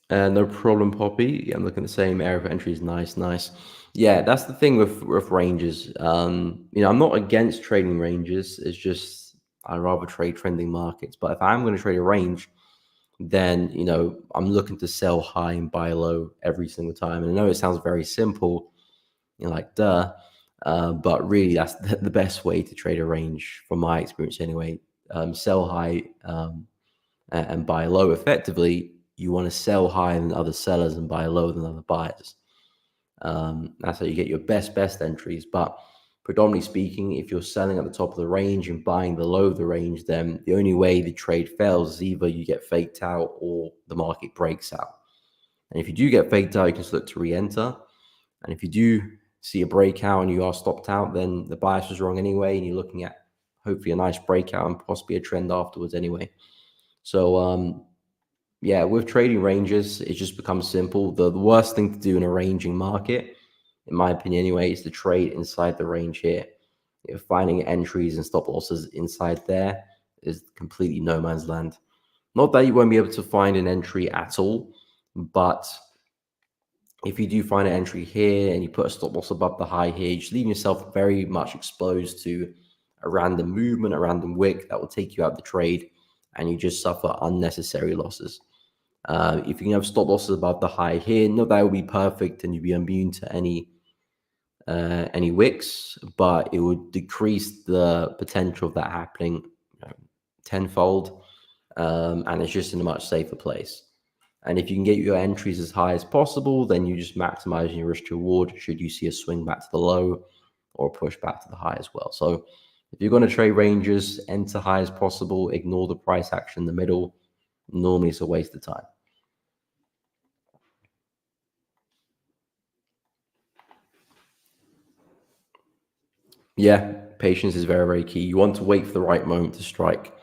No problem, Poppy. Yeah, I'm looking at the same area of entries. Nice. Yeah, that's the thing with ranges. I'm not against trading ranges. It's just I rather trade trending markets. But if I'm going to trade a range, then I'm looking to sell high and buy low every single time. And I know it sounds very simple, like duh, but really that's the best way to trade a range from my experience anyway. Sell high and buy low. Effectively, you want to sell higher than other sellers and buy lower than other buyers. That's how you get your best entries. But predominantly speaking, if you're selling at the top of the range and buying below the range, then the only way the trade fails is either you get faked out or the market breaks out. And if you do get faked out, you can look to re-enter. And if you do see a breakout and you are stopped out, then the bias was wrong anyway, and you're looking at hopefully a nice breakout and possibly a trend afterwards anyway. So yeah, with trading ranges, it just becomes simple. The worst thing to do in a ranging market, in my opinion anyway, is to trade inside the range here. Finding entries and stop losses inside there is completely no man's land. Not that you won't be able to find an entry at all, but if you do find an entry here and you put a stop loss above the high here, you're just leaving yourself very much exposed to a random movement, a random wick that will take you out of the trade, and you just suffer unnecessary losses. If you can have stop losses above the high here, not that it will be perfect and you'd be immune to any wicks, but it would decrease the potential of that happening tenfold, and it's just in a much safer place. And if you can get your entries as high as possible, then you just maximize your risk to reward should you see a swing back to the low or a push back to the high as well. So if you're going to trade ranges, enter high as possible, ignore the price action in the middle. Normally it's a waste of time. Yeah, patience is very, very key. You want to wait for the right moment to strike.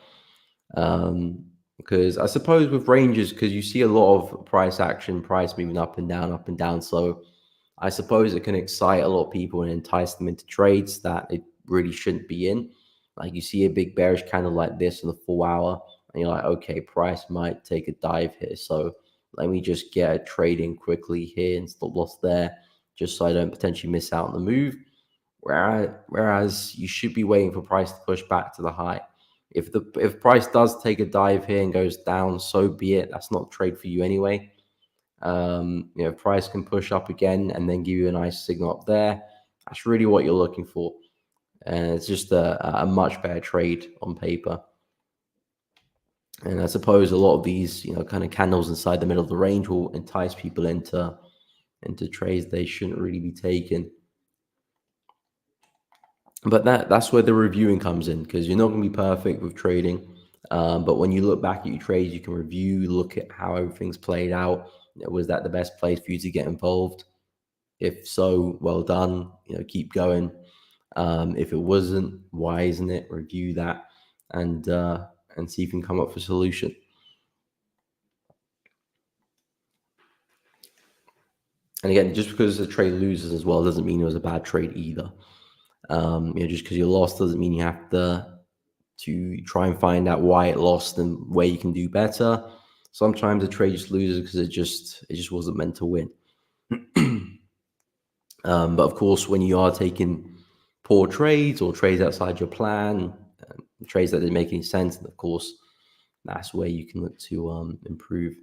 Because I suppose with ranges, because you see a lot of price action, price moving up and down, up and down. So I suppose it can excite a lot of people and entice them into trades that it really shouldn't be in. Like you see a big bearish candle like this in the 4 hour, and you're like, okay, price might take a dive here. So let me just get a trade in quickly here and stop loss there, just so I don't potentially miss out on the move. Whereas you should be waiting for price to push back to the high. If price does take a dive here and goes down, so be it. That's not a trade for you anyway. If price can push up again and then give you a nice signal up there, that's really what you're looking for. And it's just a much better trade on paper. And I suppose a lot of these, kind of candles inside the middle of the range will entice people into trades they shouldn't really be taking. But that's where the reviewing comes in, because you're not going to be perfect with trading. But when you look back at your trades, you can review, look at how everything's played out. Was that the best place for you to get involved? If so, well done. Keep going. If it wasn't, why isn't it? Review that and see if you can come up with a solution. And again, just because the trade loses as well doesn't mean it was a bad trade either. Just because you lost doesn't mean you have to try and find out why it lost and where you can do better. Sometimes a trade just loses because it just wasn't meant to win. But of course, when you are taking poor trades or trades outside your plan, trades that didn't make any sense, and of course, that's where you can look to improve.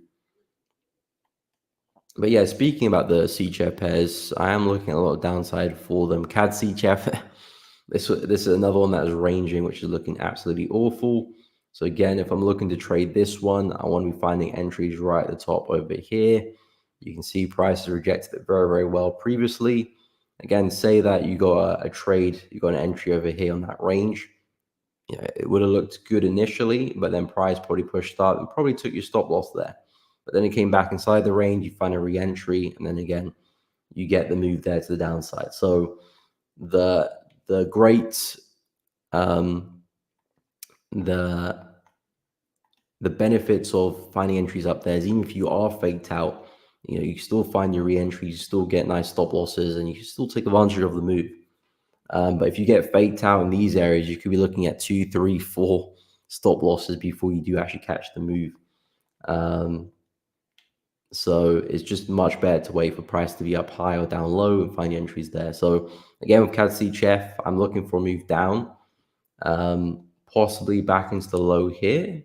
But yeah, speaking about the CHF pairs, I am looking at a lot of downside for them. CAD CHF, this is another one that is ranging, which is looking absolutely awful. So again, if I'm looking to trade this one, I want to be finding entries right at the top over here. You can see prices rejected it very, very well previously. Again, say that you got a trade, you got an entry over here on that range. It would have looked good initially, but then price probably pushed up and probably took your stop loss there. But then it came back inside the range, you find a re-entry, and then again, you get the move there to the downside. So the great the benefits of finding entries up there is even if you are faked out, you can still find your re-entries, you still get nice stop losses, and you can still take advantage of the move. But if you get faked out in these areas, you could be looking at 2, 3, 4 stop losses before you do actually catch the move. So it's just much better to wait for price to be up high or down low and find your entries there. So again, with CAD CHF, I'm looking for a move down, possibly back into the low here.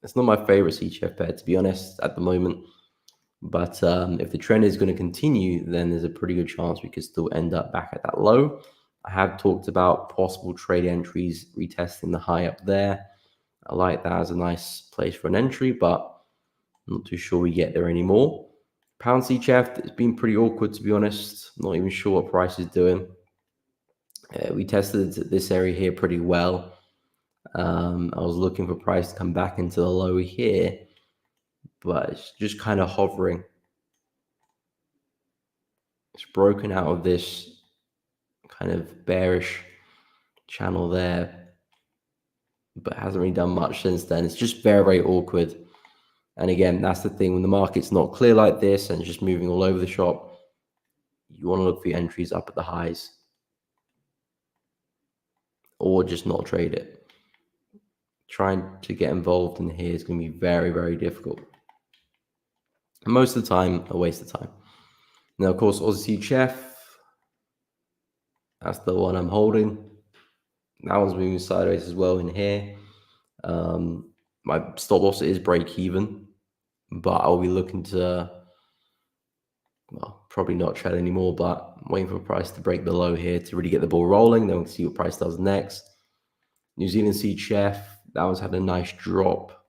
It's not my favorite CHF pair, to be honest, at the moment. But if the trend is going to continue, then there's a pretty good chance we could still end up back at that low. I have talked about possible trade entries, retesting the high up there. I like that as a nice place for an entry, but I'm not too sure we get there anymore. Pound CHF, it's been pretty awkward, to be honest. Not even sure what price is doing. We tested this area here pretty well. I was looking for price to come back into the low here, but it's just kind of hovering. It's broken out of this kind of bearish channel there, but hasn't really done much since then. It's just very, very awkward. And again, that's the thing, when the market's not clear like this and just moving all over the shop, you want to look for your entries up at the highs or just not trade it. Trying to get involved in here is going to be very, very difficult. And most of the time, a waste of time. Now, of course, Aussie Chef, that's the one I'm holding. That one's moving sideways as well in here. My stop loss is break even, but I'll be looking to, well, probably not trade anymore, but I'm waiting for price to break the low here to really get the ball rolling. Then we'll see what price does next. New Zealand Seed Chef, that one's had a nice drop.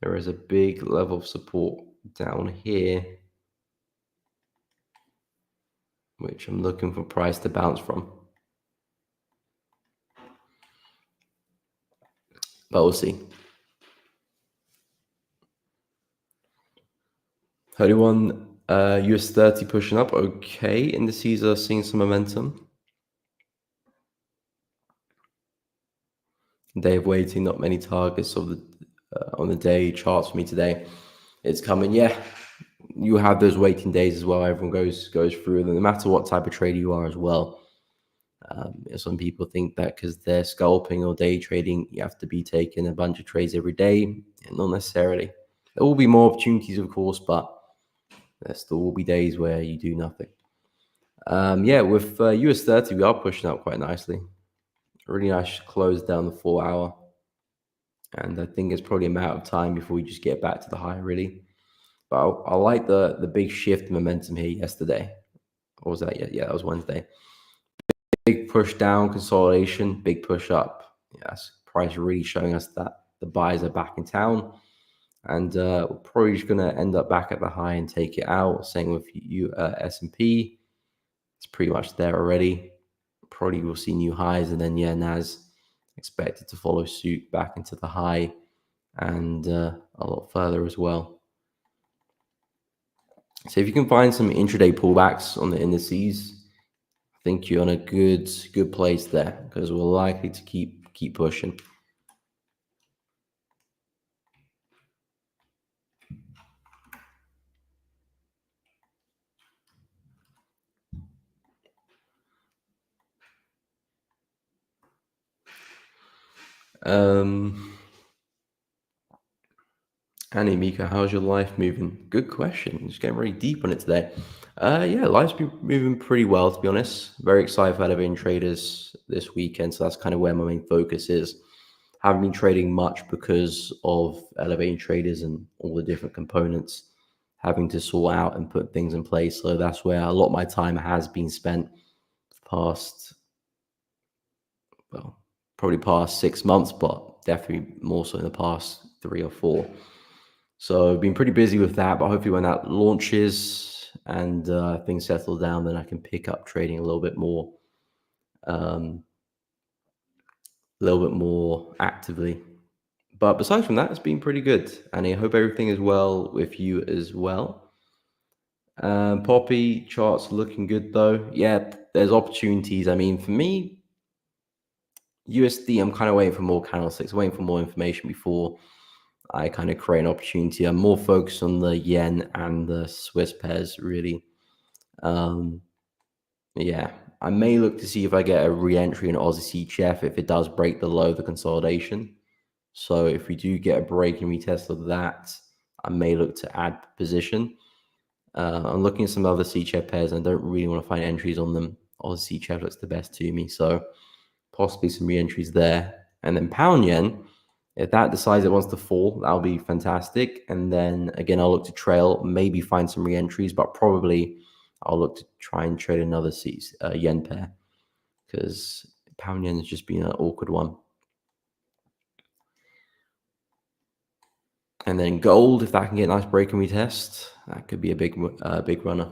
There is a big level of support down here, which I'm looking for price to bounce from. But we'll see. 31 US 30 pushing up. Okay, indices are seeing some momentum. Day of waiting, not many targets of the on the day charts for me today. It's coming. Yeah, you have those waiting days as well. Everyone goes through them, no matter what type of trader you are as well. Some people think that because they're scalping or day trading, you have to be taking a bunch of trades every day, and not necessarily. There will be more opportunities, of course, but there still will be days where you do nothing. Yeah, with US 30, we are pushing up quite nicely. A really nice close down the 4 hour. And I think it's probably a matter of time before we just get back to the high, really. But I like the big shift in momentum here yesterday. Or was that? Yeah, that was Wednesday. Big push down, consolidation, big push up. Yes, price really showing us that the buyers are back in town. And we're probably just going to end up back at the high and take it out. Same with S&P. It's pretty much there already. Probably we'll see new highs. And then, yeah, NAS expected to follow suit back into the high and a lot further as well. So if you can find some intraday pullbacks on the indices, I think you're on a good place there, because we're likely to keep pushing. Annie Mika, how's your life moving? Good question. Just getting really deep on it today. Yeah, life's been moving pretty well, to be honest. Very excited for elevating traders this weekend, so that's kind of where my main focus is. Haven't been trading much because of elevating traders and all the different components having to sort out and put things in place. So that's where a lot of my time has been spent past, well, probably past 6 months, but definitely more so in the past 3 or 4. So I've been pretty busy with that, but hopefully when that launches and things settle down, then I can pick up trading a little bit more actively. But besides from that, it's been pretty good. And I hope everything is well with you as well. Poppy charts looking good though. Yeah, there's opportunities. I mean, for me, USD, I'm kind of waiting for more candlesticks, waiting for more information before I kind of create an opportunity. I'm more focused on the yen and the Swiss pairs, really. Yeah, I may look to see if I get a re-entry in Aussie CHF if it does break the low of the consolidation. So if we do get a break and retest of that, I may look to add position. I'm looking at some other CHF pairs and I don't really want to find entries on them. Aussie CHF looks the best to me, so possibly some re-entries there. And then pound yen, if that decides it wants to fall, that'll be fantastic. And then again, I'll look to trail, maybe find some re-entries, but probably I'll look to try and trade another yen pair, because pound yen has just been an awkward one. And then gold, if that can get a nice break and retest, that could be a big runner.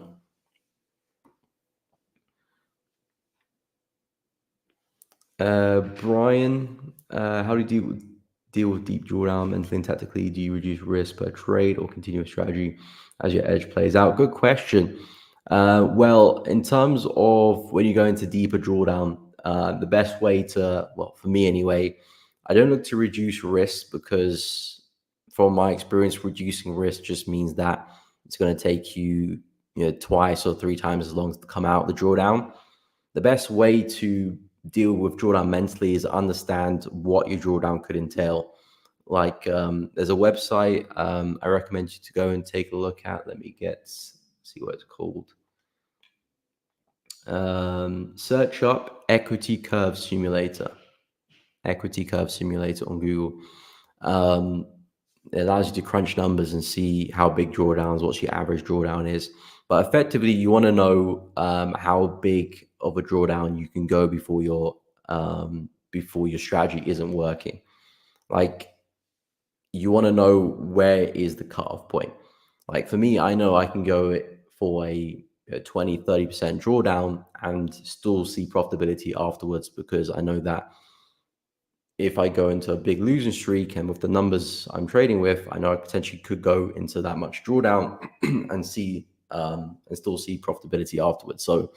Brian, how do you deal with deep drawdown mentally and tactically? Do you reduce risk per trade or continue a strategy as your edge plays out? Good question. Well, in terms of when you go into deeper drawdown, the best way to, well, for me anyway, I don't look to reduce risk because from my experience, reducing risk just means that it's going to take you, twice or three times as long to come out the drawdown. The best way to deal with drawdown mentally is understand what your drawdown could entail. Like there's a website I recommend you to go and take a look at. Let me see what it's called. Search up equity curve simulator on Google. It allows you to crunch numbers and see how big drawdowns, what's your average drawdown is. But effectively, you want to know how big of a drawdown you can go before your strategy isn't working. Like, you want to know where is the cutoff point. Like for me, I know I can go for a 20, 30% drawdown and still see profitability afterwards, because I know that if I go into a big losing streak and with the numbers I'm trading with, I know I potentially could go into that much drawdown and still see profitability afterwards. So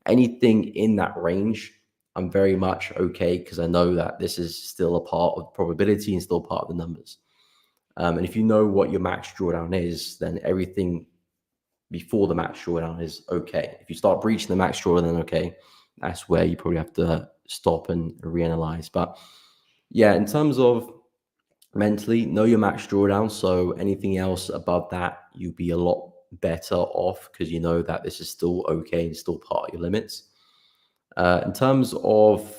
anything in that range, I'm very much okay, because I know that this is still a part of probability and still part of the numbers. And if you know what your max drawdown is, then everything before the max drawdown is okay. If you start breaching the max drawdown, then okay, that's where you probably have to stop and reanalyze. But yeah, in terms of mentally, know your max drawdown. So anything else above that, you'll be a lot better off, because you know that this is still okay and still part of your limits. In terms of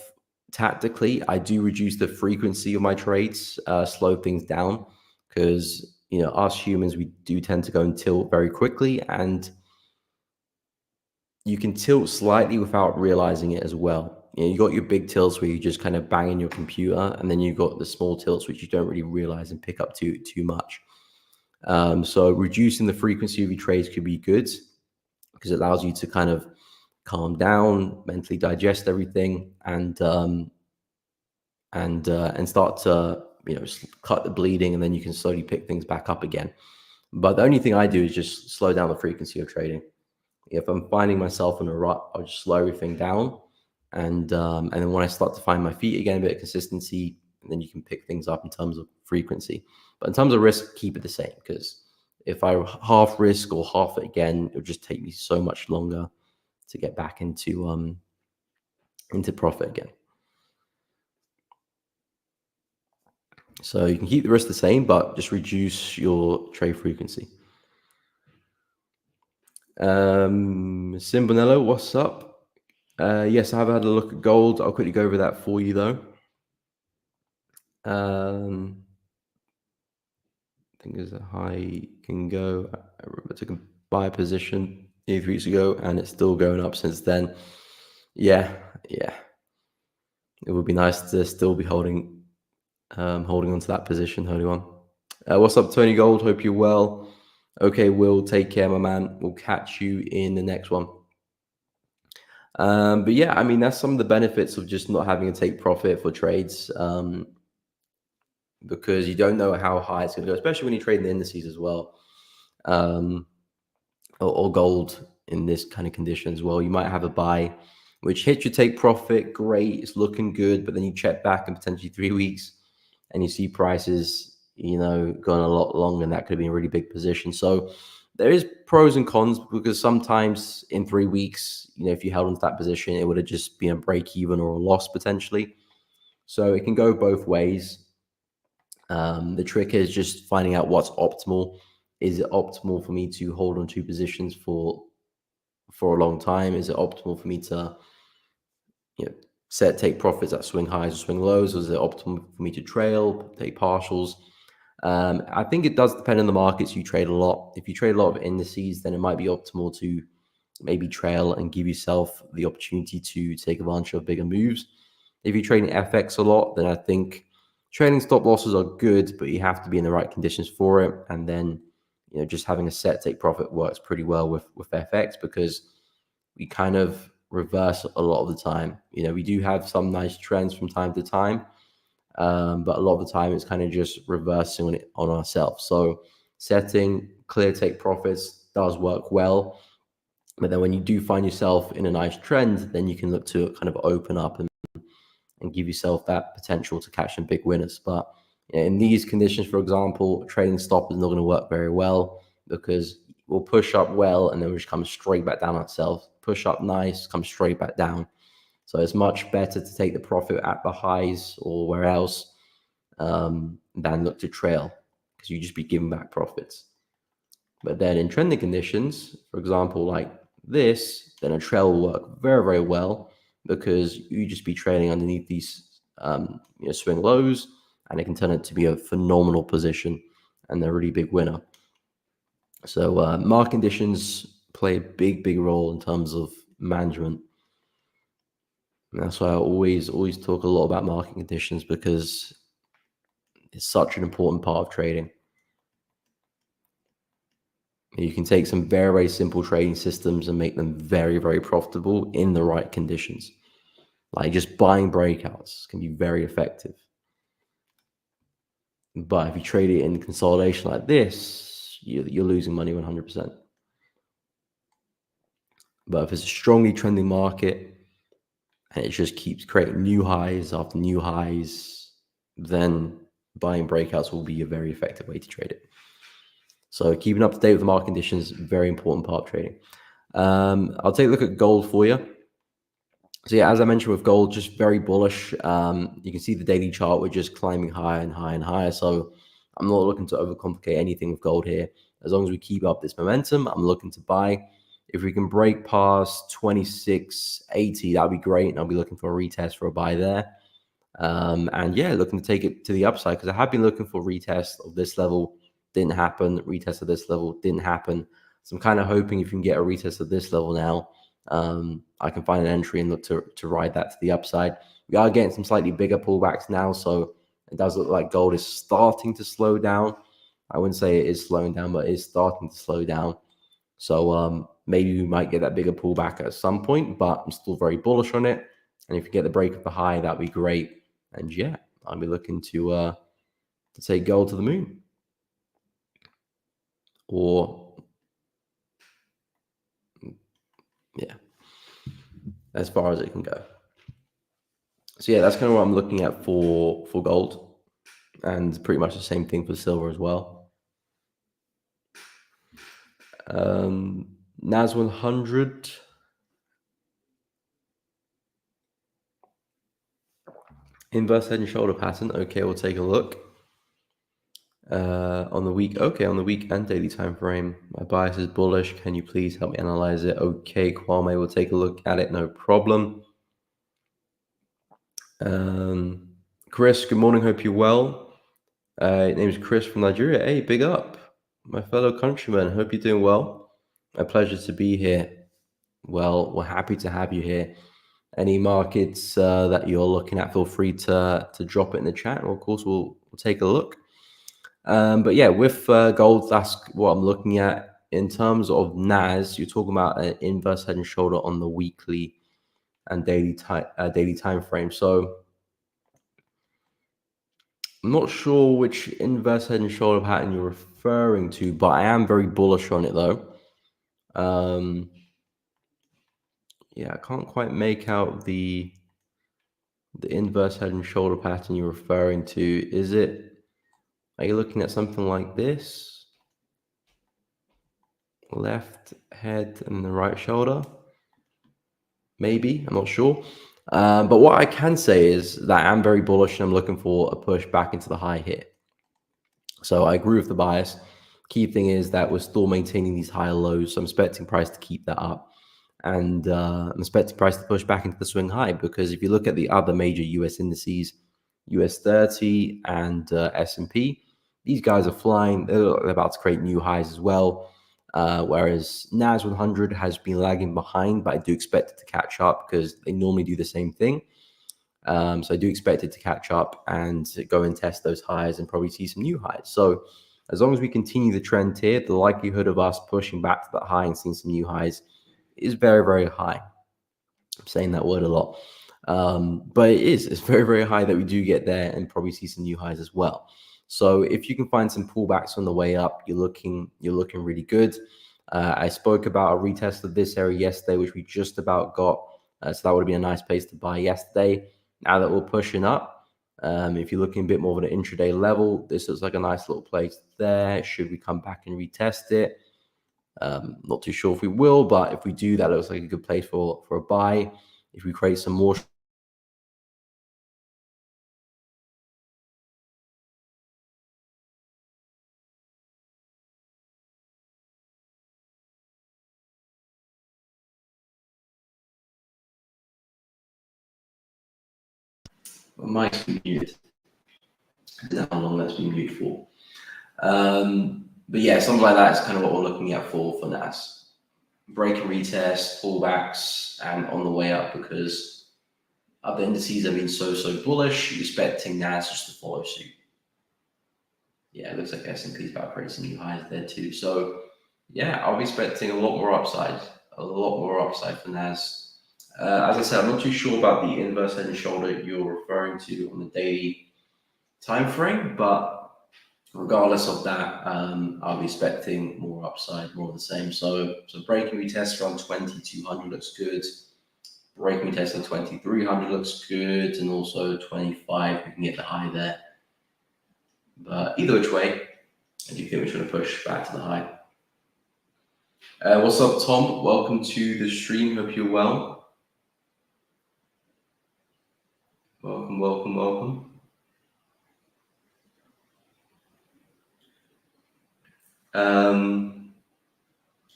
tactically, I do reduce the frequency of my trades, slow things down, because us humans, we do tend to go and tilt very quickly, and you can tilt slightly without realizing it as well. You got your big tilts where you just kind of bang in your computer, and then you've got the small tilts which you don't really realize and pick up too much. So reducing the frequency of your trades could be good, because it allows you to kind of calm down, mentally digest everything, and start to cut the bleeding, and then you can slowly pick things back up again. But the only thing I do is just slow down the frequency of trading. If I'm finding myself in a rut, I'll just slow everything down, and then when I start to find my feet again, a bit of consistency, and then you can pick things up in terms of frequency. But in terms of risk, keep it the same, because if I half risk or half it again, it'll just take me so much longer to get back into profit again. So you can keep the risk the same, but just reduce your trade frequency. Simbonello, what's up? Yes, I have had a look at gold. I'll quickly go over that for you, though. I think there's a high can go. I remember I took a buy position 3 weeks ago, and it's still going up since then. Yeah. It would be nice to still be holding on to that position, holding on. What's up, Tony Gold? Hope you're well. Okay, Will, take care, my man. We'll catch you in the next one. But yeah, I mean, that's some of the benefits of just not having to take profit for trades, because you don't know how high it's going to go, especially when you trade in the indices as well, or gold in this kind of condition as well. You might have a buy which hits your take profit, great, it's looking good, but then you check back in potentially 3 weeks and you see prices, going a lot longer, and that could have been a really big position. So there is pros and cons, because sometimes in 3 weeks, if you held into that position, it would have just been a break even or a loss potentially. So it can go both ways. The trick is just finding out what's optimal. Is it optimal for me to hold on two positions for a long time? Is it optimal for me to take profits at swing highs or swing lows? Or is it optimal for me to trail, take partials? I think it does depend on the markets you trade a lot. If you trade a lot of indices, then it might be optimal to maybe trail and give yourself the opportunity to take advantage of bigger moves. If you're trading FX a lot, then I think trading stop losses are good, but you have to be in the right conditions for it. And then, just having a set take profit works pretty well with FX, because we kind of reverse a lot of the time. We do have some nice trends from time to time, but a lot of the time it's kind of just reversing on ourselves. So setting clear take profits does work well. But then when you do find yourself in a nice trend, then you can look to kind of open up and give yourself that potential to catch some big winners. But in these conditions, for example, trading stop is not going to work very well, because we'll push up well and then we'll just come straight back down ourselves. Push up nice, come straight back down. So it's much better to take the profit at the highs or where else, than look to trail, because you just be giving back profits. But then in trending conditions, for example, like this, then a trail will work very, very well, because you just be trading underneath these swing lows, and it can turn out to be a phenomenal position and a really big winner. So market conditions play a big, big role in terms of management. And that's why I always talk a lot about market conditions, because it's such an important part of trading. You can take some very, very simple trading systems and make them very, very profitable in the right conditions. Like just buying breakouts can be very effective. But if you trade it in consolidation like this, you're losing money 100%. But if it's a strongly trending market and it just keeps creating new highs after new highs, then buying breakouts will be a very effective way to trade it. So keeping up to date with the market conditions, very important part of trading. I'll take a look at gold for you. So yeah, as I mentioned with gold, just very bullish. You can see the daily chart, we're just climbing higher and higher and higher. So I'm not looking to overcomplicate anything with gold here. As long as we keep up this momentum, I'm looking to buy. If we can break past 26.80, that'd be great. And I'll be looking for a retest for a buy there. And yeah, looking to take it to the upside, because I have been looking for retest of this level. Didn't happen. Retest of this level didn't happen. So I'm kind of hoping if you can get a retest of this level now, I can find an entry and look to ride that to the upside. We are getting some slightly bigger pullbacks now, so it does look like gold is starting to slow down. I wouldn't say it is slowing down, but it is starting to slow down. So maybe we might get that bigger pullback at some point, but I'm still very bullish on it. And if you get the break of the high, that'd be great. And yeah, I'll be looking to take gold to the moon, or yeah, as far as it can go. So yeah, that's kind of what I'm looking at for gold, and pretty much the same thing for silver as well. NAS 100. Inverse head and shoulder pattern. Okay, we'll take a look. On the week, okay, on the week and daily time frame, my bias is bullish. Can you please help me analyze it? Okay, Kwame, we'll take a look at it, no problem. Chris, good morning, hope you're well. Name is Chris from Nigeria. Hey, big up, my fellow countrymen, hope you're doing well. A pleasure to be here. Well, we're happy to have you here. Any markets that you're looking at, feel free to drop it in the chat, and of course we'll take a look. But yeah, with gold, that's what I'm looking at. In terms of NAS, you're talking about an inverse head and shoulder on the weekly and daily time frame. So I'm not sure which inverse head and shoulder pattern you're referring to, but I am very bullish on it though. Yeah, I can't quite make out the inverse head and shoulder pattern you're referring to. Are you looking at something like this? Left head and the right shoulder? Maybe, I'm not sure. But what I can say is that I'm very bullish and I'm looking for a push back into the high here. So I agree with the bias. Key thing is that we're still maintaining these higher lows. So I'm expecting price to keep that up. And I'm expecting price to push back into the swing high, because if you look at the other major US indices, US 30 and S&P, these guys are flying. They're about to create new highs as well. Whereas NAS 100 has been lagging behind, but I do expect it to catch up because they normally do the same thing. So I do expect it to catch up and go and test those highs and probably see some new highs. So as long as we continue the trend here, the likelihood of us pushing back to that high and seeing some new highs is very, very high. I'm saying that word a lot. But it's very, very high that we do get there and probably see some new highs as well. So if you can find some pullbacks on the way up, you're looking really good. I spoke about a retest of this area yesterday, which we just about got. So that would be a nice place to buy yesterday. Now that we're pushing up, if you're looking a bit more of an intraday level, this looks like a nice little place there. Should we come back and retest it? Not too sure if we will, but if we do, that looks like a good place for a buy. If we create some more, might be muted. I don't know how long that's been muted for. But yeah, something like that is kind of what we're looking at for NAS. Break and retest, pullbacks, and on the way up, because other indices have been so bullish, you're expecting NAS just to follow suit. Yeah, it looks like S&P is about creating new highs there too. So yeah, I'll be expecting a lot more upside for NAS. As I said, I'm not too sure about the inverse head and shoulder you're referring to on the daily time frame, but regardless of that, I'll be expecting more upside, more of the same. So breaking retest around 2200 looks good. Breaking retest at 2300 looks good, and also 25 we can get the high there. But either which way, I do think we're trying to push back to the high. What's up, Tom? Welcome to the stream. Hope you're well. Welcome.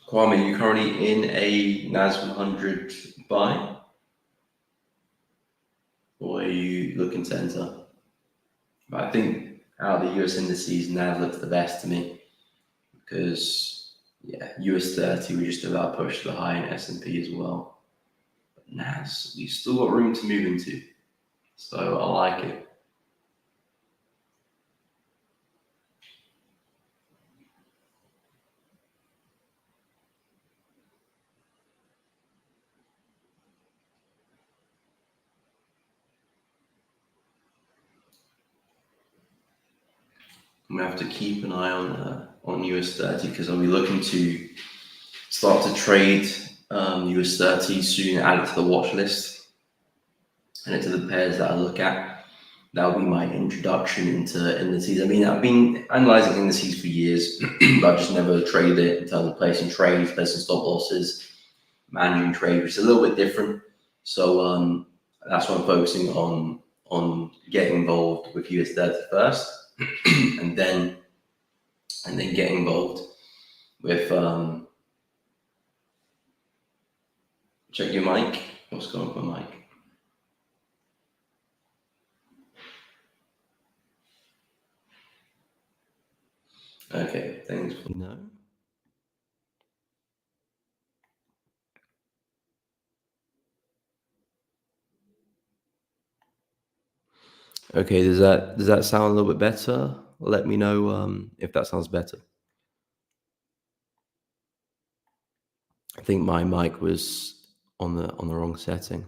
Kwame, you currently in a NAS 100 buy? Or are you looking to enter? But I think out of the US indices, NAS looks the best to me, because yeah, US 30 we just about pushed the high in S&P as well. But NAS, we've still got room to move into, so I like it. I'm gonna have to keep an eye on US 30, because I'll be looking to start to trade US 30 soon, add it to the watch list, and into the pairs that I look at. That'll be my introduction into indices. I mean, I've been analyzing indices for years, but I've just never traded it in terms of placing trades, placing stop losses, managing trades, which is a little bit different. So that's why I'm focusing on getting involved with US 30 first, and then getting involved with check your mic. What's going on with my mic? Okay, thanks. No. Okay, does that sound a little bit better? Let me know if that sounds better. I think my mic was on the wrong setting.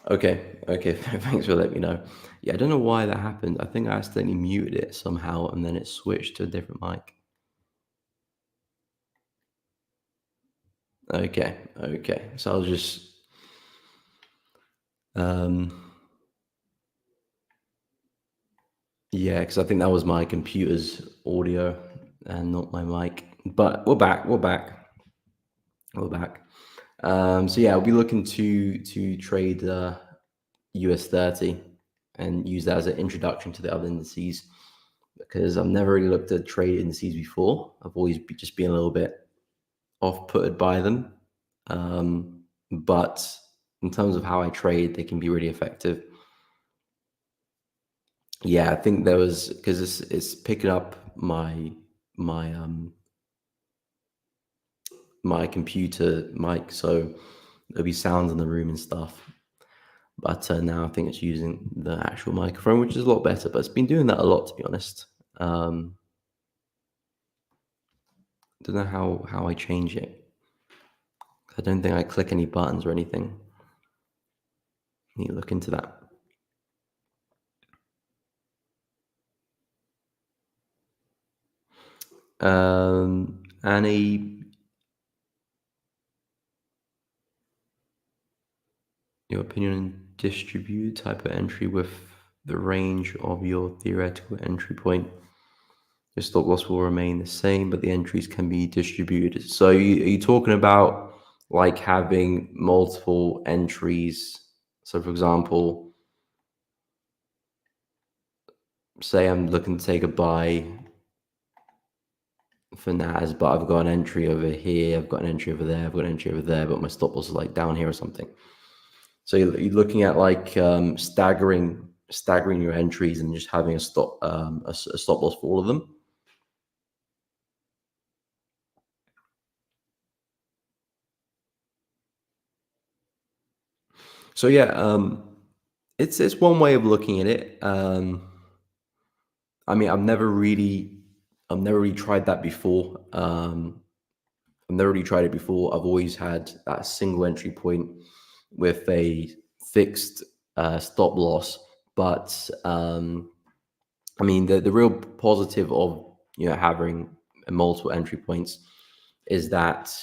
Okay. Thanks for letting me know. Yeah, I don't know why that happened. I think I accidentally muted it somehow, and then it switched to a different mic. Okay. So I'll just yeah, because I think that was my computer's audio and not my mic. But we're back. So yeah, I'll be looking to trade US 30 and use that as an introduction to the other indices, because I've never really looked at trade indices before. I've always just been a little bit off-putted by them. But in terms of how I trade, they can be really effective. Yeah, I think there was, because it's picking up my computer mic, so there'll be sounds in the room and stuff. But now I think it's using the actual microphone, which is a lot better. But it's been doing that a lot, to be honest. Don't know how I change it. I don't think I click any buttons or anything. Need to look into that. Annie, your opinion on distribute type of entry with the range of your theoretical entry point. Your stop loss will remain the same, but the entries can be distributed. So are you talking about like having multiple entries? So for example, say I'm looking to take a buy for NAS, but I've got an entry over here, I've got an entry over there, I've got an entry over there, but my stop loss is like down here or something. So you're looking at like staggering your entries and just having a stop loss for all of them. So yeah, it's one way of looking at it. I mean, I've never really tried that before. I've never really tried it before. I've always had that single entry point with a fixed stop loss. But I mean, the real positive of having multiple entry points is that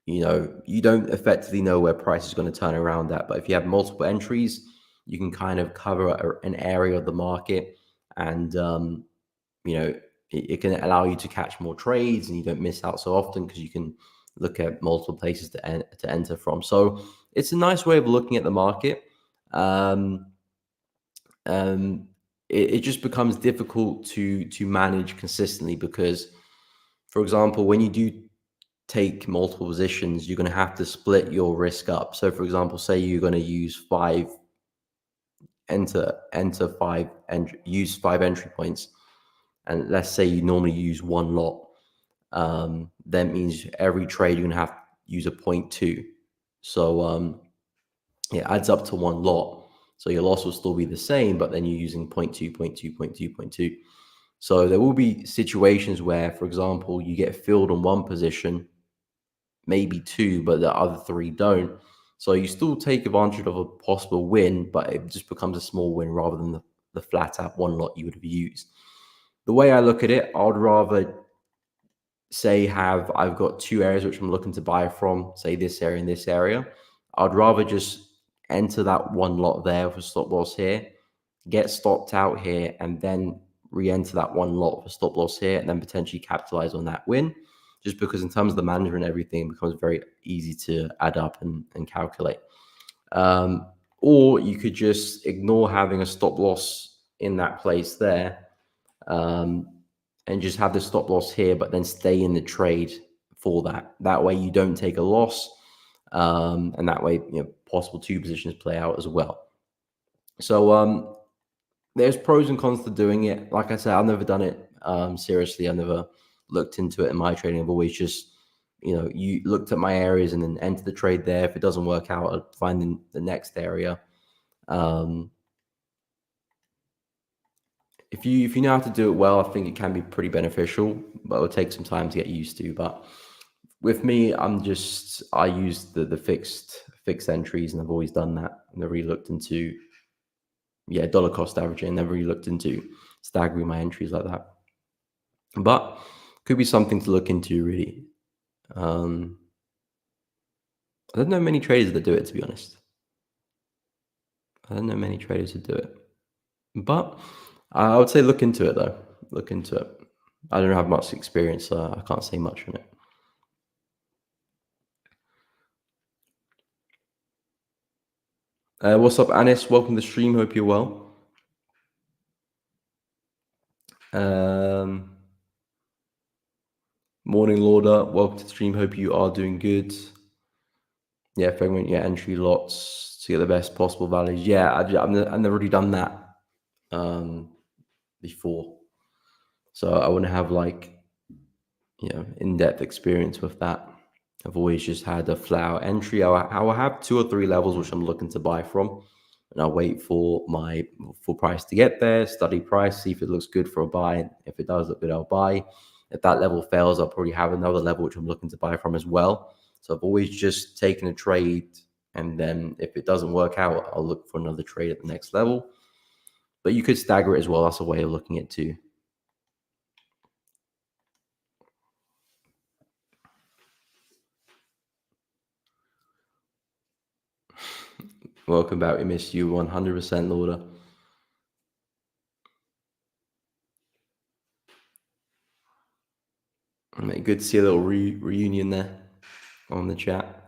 you don't effectively know where price is going to turn around at. But if you have multiple entries, you can kind of cover an area of the market, and it can allow you to catch more trades, and you don't miss out so often because you can look at multiple places to enter from. So it's a nice way of looking at the market. Um, um, it just becomes difficult to manage consistently because, for example, when you do take multiple positions, you're going to have to split your risk up. So, for example, say you're going to use enter five and use 5 entry points, and let's say you normally use one lot. That means every trade you're going to have to use a 0.2. So it adds up to one lot. So your loss will still be the same, but then you're using 0.2, 0.2, 0.2, 0.2. So there will be situations where, for example, you get filled on one position, maybe two, but the other three don't. So you still take advantage of a possible win, but it just becomes a small win rather than the flat out one lot you would have used. The way I look at it, I would rather say I've got two areas which I'm looking to buy from, say this area and this area. I'd rather just enter that one lot there for stop loss here, get stopped out here, and then re-enter that one lot for stop loss here, and then potentially capitalize on that win. Just because in terms of the management and everything, it becomes very easy to add up and calculate. Or you could just ignore having a stop loss in that place there, and just have the stop loss here, but then stay in the trade for that. That way you don't take a loss, and that way possible two positions play out as well. So there's pros and cons to doing it. Like I said, I've never done it seriously. I've never looked into it in my trading. I've always just you looked at my areas and then enter the trade there. If it doesn't work out, I'd find the next area. If you know how to do it well, I think it can be pretty beneficial, but it'll take some time to get used to. But with me, I use the fixed entries, and I've always done that. I never really looked into dollar cost averaging. Never really looked into staggering my entries like that. But could be something to look into, really. I don't know many traders that do it, to be honest. I don't know many traders who do it. But I would say look into it, though. Look into it. I don't have much experience, so I can't say much on it. What's up, Anis? Welcome to the stream. Hope you're well. Morning, Lauder. Welcome to the stream. Hope you are doing good. Yeah, fragment your entry lots to get the best possible values. Yeah, I've never really done that before, so I wouldn't have in-depth experience with that. I've always just had a flat entry. I will have 2 or 3 levels which I'm looking to buy from, and I'll wait for my full price to get there, study price, see if it looks good for a buy. If it does look good, I'll buy. If that level fails, I'll probably have another level which I'm looking to buy from as well. So I've always just taken a trade, and then if it doesn't work out, I'll look for another trade at the next level. But you could stagger it as well. That's a way of looking at it too. Welcome back. We missed you 100%, Lauder. Good to see a little reunion there on the chat.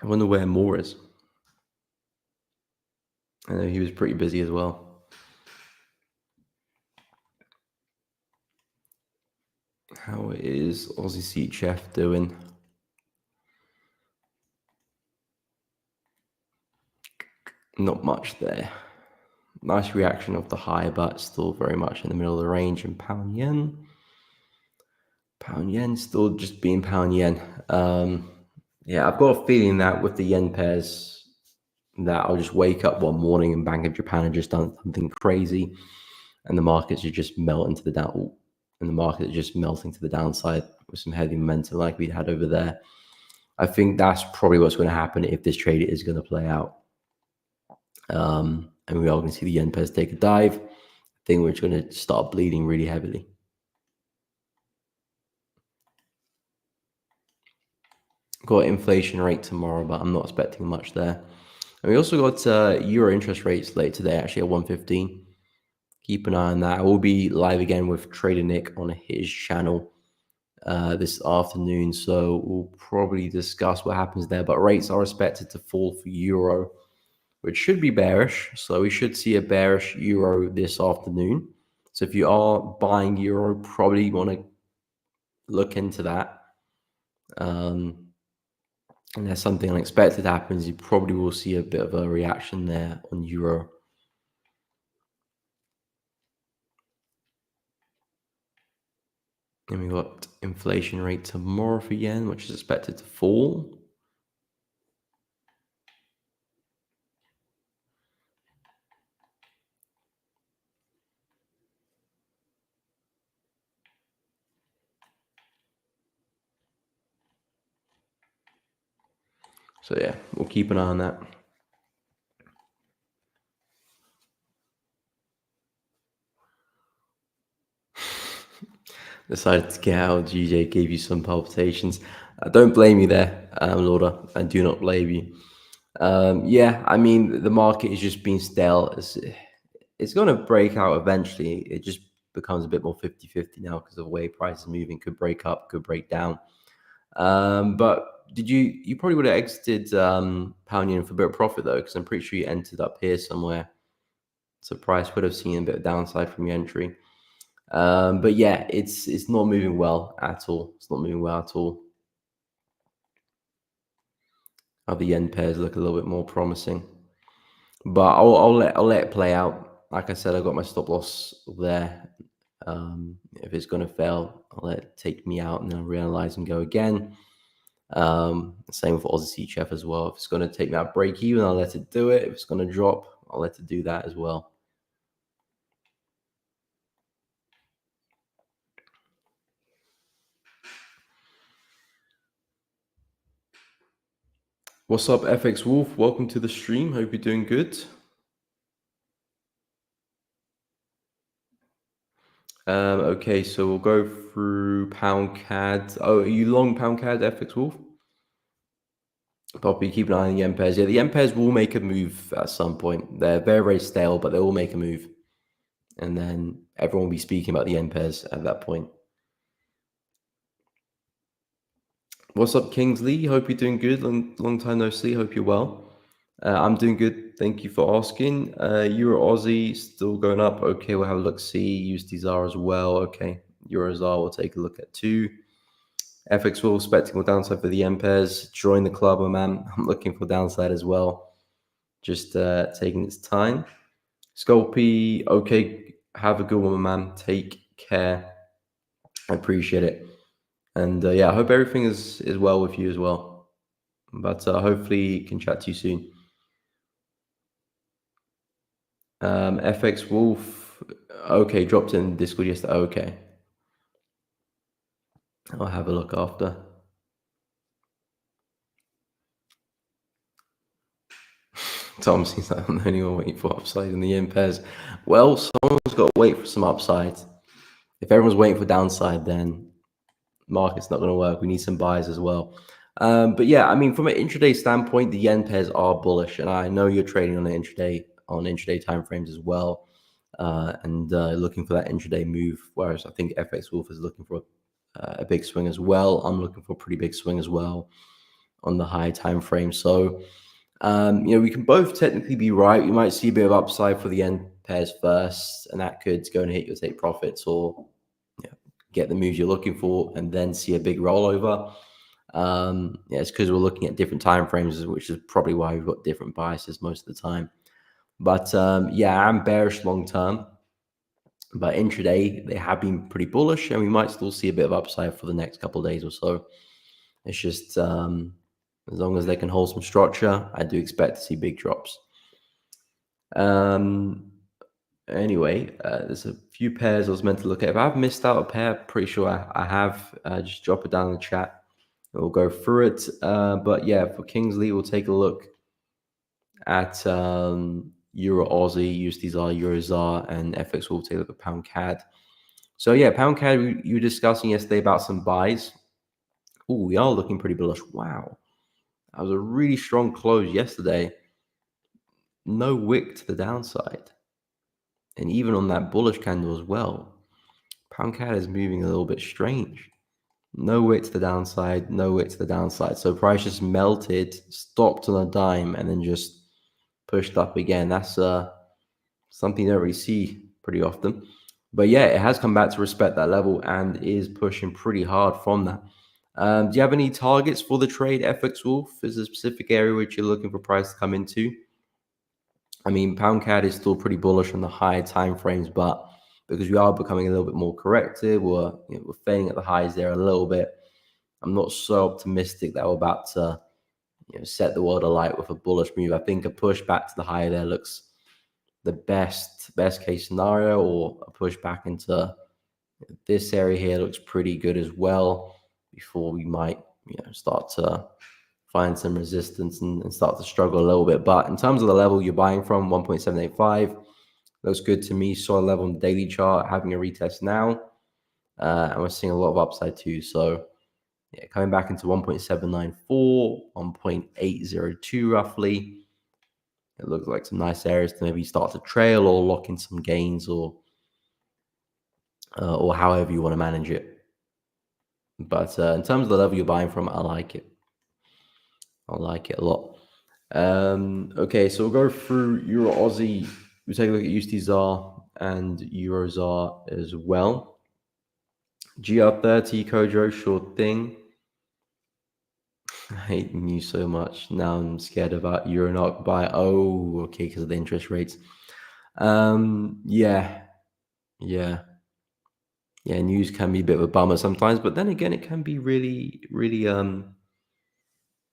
I wonder where Moore is. I know he was pretty busy as well. How is Aussie Seat Chef doing? Not much there. Nice reaction of the high, but still very much in the middle of the range. And pound yen still just being pound yen. Yeah, I've got a feeling that with the yen pairs, that I'll just wake up one morning and Bank of Japan had just done something crazy, and the markets are just melting to the down, and the market is just melting to the downside with some heavy momentum like we had over there. I think that's probably what's going to happen if this trade is going to play out. And we are going to see the yen pairs take a dive. I think we're going to start bleeding really heavily. Got inflation rate tomorrow, but I'm not expecting much there. And we also got euro interest rates late today, actually at 115. Keep an eye on that. I will be live again with Trader Nick on his channel this afternoon, so we'll probably discuss what happens there. But rates are expected to fall for euro, which should be bearish. So we should see a bearish euro this afternoon. So if you are buying euro, probably want to look into that. Unless something unexpected happens, you probably will see a bit of a reaction there on euro. And we got inflation rate tomorrow for yen, which is expected to fall. So yeah, we'll keep an eye on that. Decided to get out. GJ gave you some palpitations. I don't blame you there, Lauder. I do not blame you. Yeah, I mean, the market is just being stale. It's going to break out eventually. It just becomes a bit more 50-50 now because of the way prices are moving. Could break up, could break down. But you probably would have exited pound yen for a bit of profit though, because I'm pretty sure you entered up here somewhere. So price would have seen a bit of downside from your entry. But yeah, it's not moving well at all. It's not moving well at all. Other yen pairs look a little bit more promising, but I'll let it play out. Like I said, I got my stop loss there. If it's going to fail, I'll let it take me out and then I'll reanalyze and go again. Same with Aussie Chef as well. If it's going to take me out break even, I'll let it do it. If it's going to drop, I'll let it do that as well. What's up, FX Wolf? Welcome to the stream. Hope you're doing good. Okay, so we'll go through pound CAD. Oh, are you long pound CAD, FX Wolf? Probably keep an eye on the yen pairs. Yeah, the yen pairs will make a move at some point. They're very, very stale, but they will make a move. And then everyone will be speaking about the yen pairs at that point. What's up, Kingsley? Hope you're doing good. Long time no see. Hope you're well. I'm doing good. Thank you for asking. Euro Aussie still going up. Okay, we'll have a look. See USD ZAR as well. Okay, Euro ZAR we'll take a look at too. FX will expecting more downside for the yen pairs. Join the club, my man. I'm looking for downside as well. Just taking its time. Sculpey, okay. Have a good one, my man. Take care. I appreciate it. And yeah, I hope everything is well with you as well. But hopefully can chat to you soon. FX Wolf. Okay, dropped in Discord yesterday. Okay, I'll have a look after. Tom seems like I'm the only one waiting for upside in the yen pairs. Well, someone's got to wait for some upside. If everyone's waiting for downside, then market's not going to work. We need some buys as well. But yeah, I mean, from an intraday standpoint, the yen pairs are bullish, and I know you're trading on an intraday timeframes as well, and looking for that intraday move. Whereas I think FX Wolf is looking for a big swing as well. I'm looking for a pretty big swing as well on the high time frame. So we can both technically be right. We might see a bit of upside for the yen pairs first, and that could go and hit your take profits or get the moves you're looking for, and then see a big rollover. It's because we're looking at different time frames, which is probably why we've got different biases most of the time. But I'm bearish long term. But intraday, they have been pretty bullish, and we might still see a bit of upside for the next couple of days or so. It's just as long as they can hold some structure, I do expect to see big drops. Anyway, there's a few pairs I was meant to look at. If I've missed out a pair, pretty sure I have. Just drop it down in the chat. We'll go through it. But yeah, for Kingsley, we'll take a look at Euro Aussie, USD ZAR, Euro ZAR, and FX. We'll take a look at Pound CAD. So yeah, Pound CAD, you were discussing yesterday about some buys. Oh, we are looking pretty bullish. Wow. That was a really strong close yesterday. No wick to the downside. And even on that bullish candle as well, Pound CAD is moving a little bit strange. No wick to the downside, no wick to the downside. So price just melted, stopped on a dime, and then just pushed up again. That's something you don't really see pretty often. But yeah, it has come back to respect that level and is pushing pretty hard from that. Do you have any targets for the trade, FX Wolf? Is there a specific area which you're looking for price to come into? I mean, Pound CAD is still pretty bullish on the high time frames, but because we are becoming a little bit more corrective, we're fading at the highs there a little bit. I'm not so optimistic that we're about to set the world alight with a bullish move. I think a push back to the high there looks the best case scenario, or a push back into this area here looks pretty good as well before we might start to find some resistance and start to struggle a little bit. But in terms of the level you're buying from, 1.785 looks good to me. Solid level on the daily chart, having a retest now, and we're seeing a lot of upside too. So yeah, coming back into 1.794, 1.802 roughly. It looks like some nice areas to maybe start to trail or lock in some gains, or however you want to manage it. But in terms of the level you're buying from, I like it. I like it a lot. Okay, so we'll go through Euro Aussie. We'll take a look at USD ZAR and Euro ZAR as well. GR30 Kojo, sure thing. I hate you so much. Now I'm scared about Euro not buy. Oh, okay, because of the interest rates. Yeah. News can be a bit of a bummer sometimes, but then again, it can be really, really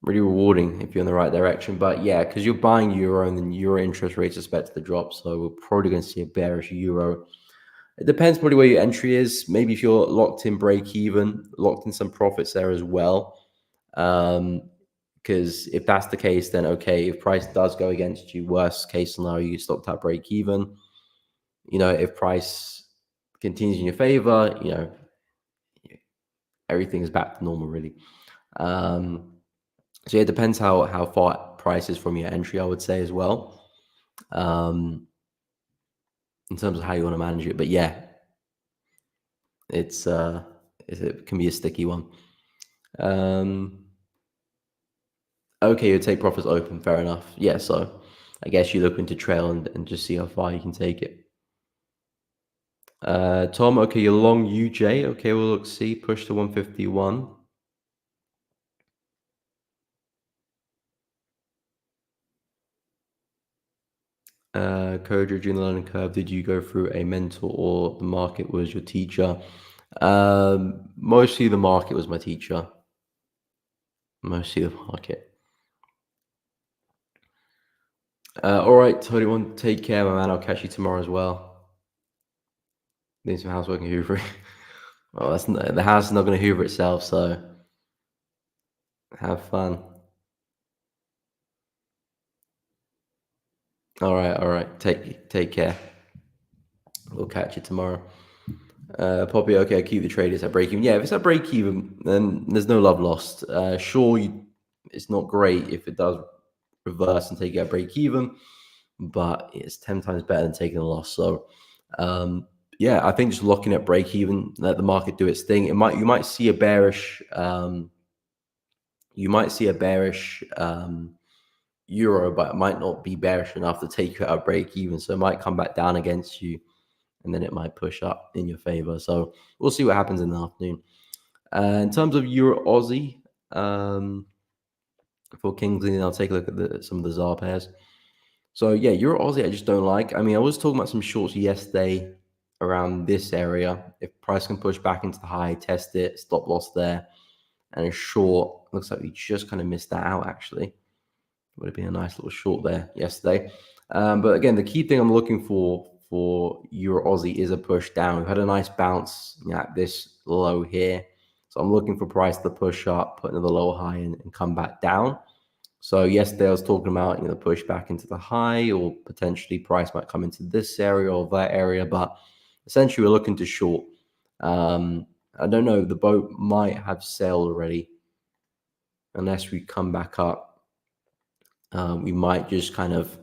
rewarding if you're in the right direction. But yeah, because you're buying euro and then euro interest rates are expected to drop, so we're probably going to see a bearish euro. It depends probably where your entry is. Maybe if you're locked in break even, locked in some profits there as well. Because if that's the case, then okay, if price does go against you, worst case scenario, you stopped at break even. If price continues in your favor, everything is back to normal really. So it depends how far price is from your entry, I would say as well, in terms of how you want to manage it. But yeah, it can be a sticky one. Okay, your take profits open, fair enough. Yeah, so I guess you're looking to trail and just see how far you can take it. Tom, okay, you're long UJ. Okay, we'll look, see, push to 151. Kojo, during the learning curve, did you go through a mentor or the market was your teacher? Mostly the market was my teacher. Mostly the market. All right, 21. Take care, my man. I'll catch you tomorrow as well. Doing some housework and hoovering. Well, the house is not going to hoover itself, so have fun. All right, all right. Take care. We'll catch you tomorrow. Poppy, okay, keep the traders at break even. Yeah, if it's at break even, then there's no love lost. Sure, it's not great if it does reverse and take you at break even, but it's 10 times better than taking a loss. So, yeah, I think just looking at break even, let the market do its thing. You might see a bearish, euro, but it might not be bearish enough to take you out of break even. So it might come back down against you, and then it might push up in your favor. So we'll see what happens in the afternoon. In terms of Euro Aussie, for Kingsley, and I'll take a look at some of the ZAR pairs. So yeah, Euro Aussie, I just don't like. I mean, I was talking about some shorts yesterday around this area. If price can push back into the high, test it, stop loss there, and a short. Looks like we just kind of missed that out actually. Would have been a nice little short there yesterday. But again, the key thing I'm looking for Euro Aussie is a push down. We've had a nice bounce at this low here. So I'm looking for price to push up, put another lower high and come back down. So yesterday I was talking about, push back into the high, or potentially price might come into this area or that area, but essentially we're looking to short. I don't know, the boat might have sailed already unless we come back up. We might just kind of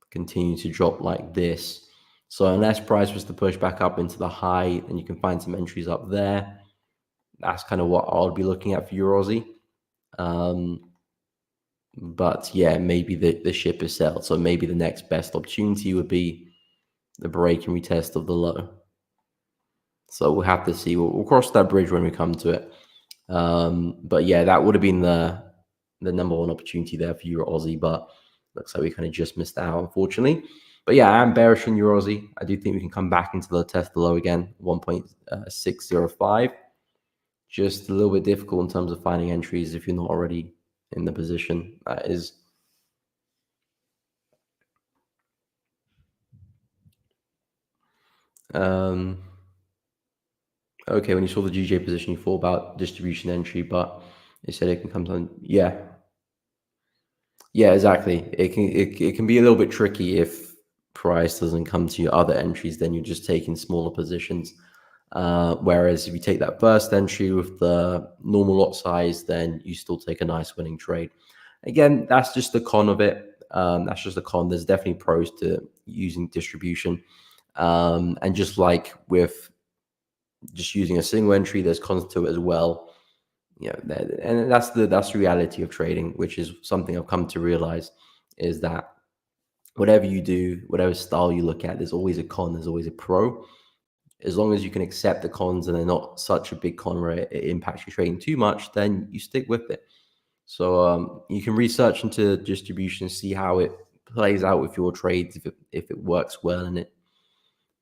continue to drop like this. So unless price was to push back up into the high, and you can find some entries up there, that's kind of what I'll be looking at for Euro Aussie. But yeah, maybe the ship is sailed. So maybe the next best opportunity would be the break and retest of the low. So we'll have to see. We'll cross that bridge when we come to it. But yeah, that would have been the number one opportunity there for Euro Aussie, but looks like we kind of just missed out, unfortunately. But yeah, I am bearish in Euro Aussie. I do think we can come back into the test the low again, 1.605. Just a little bit difficult in terms of finding entries if you're not already in the position. That is. Okay, when you saw the GJ position, you thought about distribution entry, but they said it can come down. Yeah, yeah, exactly. It can be a little bit tricky if price doesn't come to your other entries. Then you're just taking smaller positions. Whereas if you take that first entry with the normal lot size, then you still take a nice winning trade. Again, that's just the con of it. That's just the con. There's definitely pros to using distribution. And just like with just using a single entry, there's cons to it as well. And that's the reality of trading, which is something I've come to realize, is that whatever you do, whatever style you look at, there's always a con, there's always a pro. As long as you can accept the cons and they're not such a big con where it impacts your trading too much, then you stick with it. So you can research into distribution, see how it plays out with your trades, if it works well, and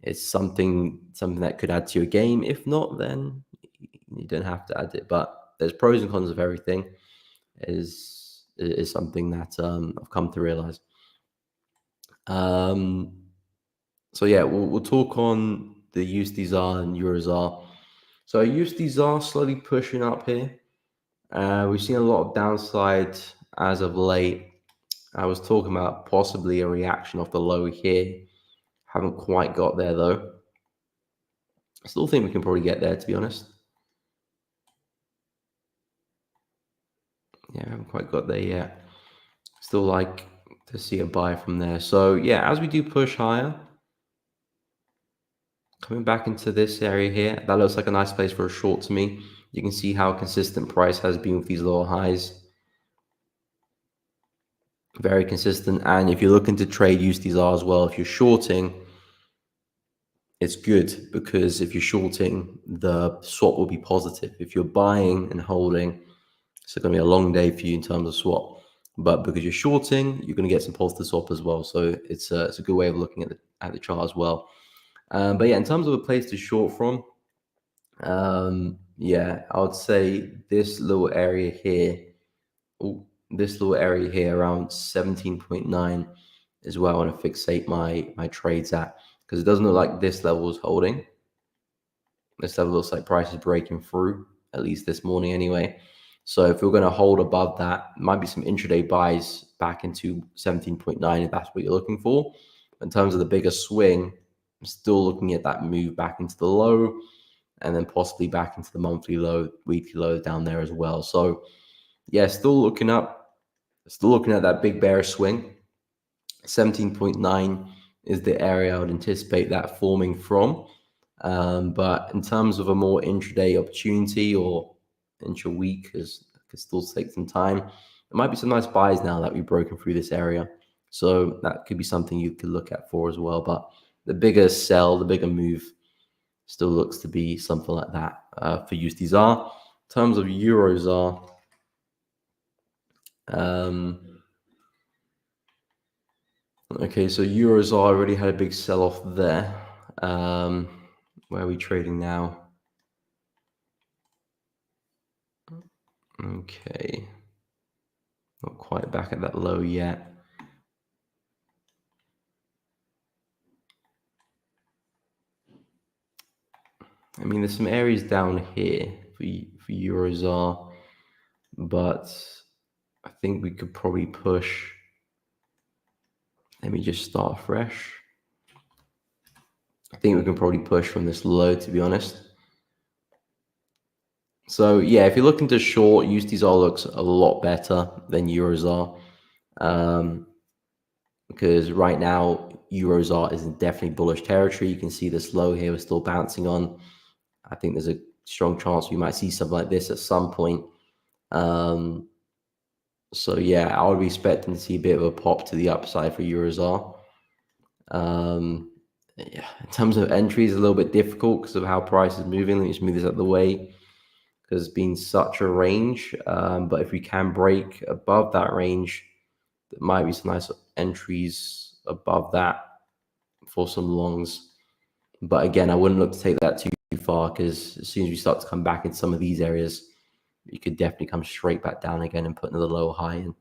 it's something that could add to your game. If not, then you don't have to add it. But there's pros and cons of everything. Is something that I've come to realize. So yeah, we'll talk on the USD ZAR and Euro ZAR. So USD ZAR slowly pushing up here. We've seen a lot of downside as of late. I was talking about possibly a reaction off the low here. Haven't quite got there though. I still think we can probably get there, to be honest. Yeah, I haven't quite got there yet. Still like to see a buy from there. So yeah, as we do push higher, coming back into this area here, that looks like a nice place for a short to me. You can see how consistent price has been with these lower highs. Very consistent. And if you're looking to trade USDR as well, if you're shorting, it's good, because if you're shorting, the swap will be positive. If you're buying and holding, it's going to be a long day for you in terms of swap. But because you're shorting, you're going to get some positive swap as well. So it's a good way of looking at the chart as well. But yeah, in terms of a place to short from, yeah, I would say this little area here, around 17.9 is where I want to fixate my trades at, because it doesn't look like this level is holding. This level looks like price is breaking through, at least this morning anyway. So if we're going to hold above that, might be some intraday buys back into 17.9 if that's what you're looking for. In terms of the bigger swing, I'm still looking at that move back into the low, and then possibly back into the monthly low, weekly low down there as well. So yeah, still looking up, still looking at that big bearish swing. 17.9 is the area I would anticipate that forming from. But in terms of a more intraday opportunity or intra-week, because it could still take some time, there might be some nice buys now that we've broken through this area. So that could be something you could look at for as well. But the bigger sell, the bigger move still looks to be something like that for USDZAR. In terms of EuroZAR, okay, so EuroZAR already had a big sell-off there. Where are we trading now? Okay, not quite back at that low yet. I mean, there's some areas down here for EuroZAR, but I think we could probably push. Let me just start fresh. I think we can probably push from this low, to be honest. So yeah, if you're looking to short, USDZAR looks a lot better than EuroZAR, because right now EuroZAR is in definitely bullish territory. You can see this low here we're still bouncing on. I think there's a strong chance we might see something like this at some point. So yeah, I would be expecting to see a bit of a pop to the upside for EuroZAR. Yeah, in terms of entries, a little bit difficult because of how price is moving. Let me just move this out of the way, because it's been such a range. But if we can break above that range, there might be some nice entries above that for some longs. But again, I wouldn't look to take that too far, because as soon as we start to come back in some of these areas, you could definitely come straight back down again and put another lower high in.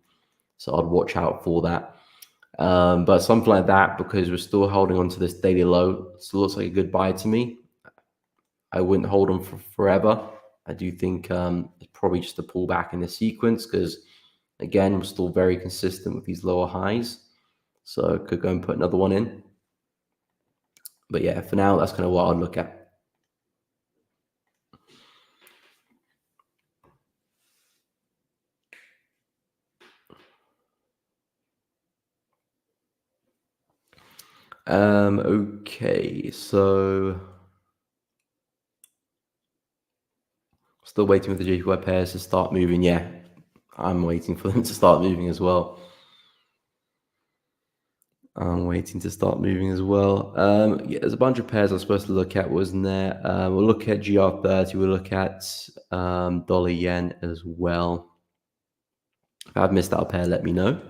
So I'd watch out for that. But something like that, because we're still holding on to this daily low, still looks like a good buy to me. I wouldn't hold them for forever. I do think it's probably just a pullback in the sequence, because again, we're still very consistent with these lower highs. So I could go and put another one in. But yeah, for now, that's kind of what I'd look at. Okay, so still waiting for the JPY pairs to start moving. Yeah, I'm waiting for them to start moving as well. I'm waiting to start moving as well. Yeah, there's a bunch of pairs I'm supposed to look at, wasn't there? We'll look at GR30. We'll look at dollar yen as well. If I've missed out a pair, let me know.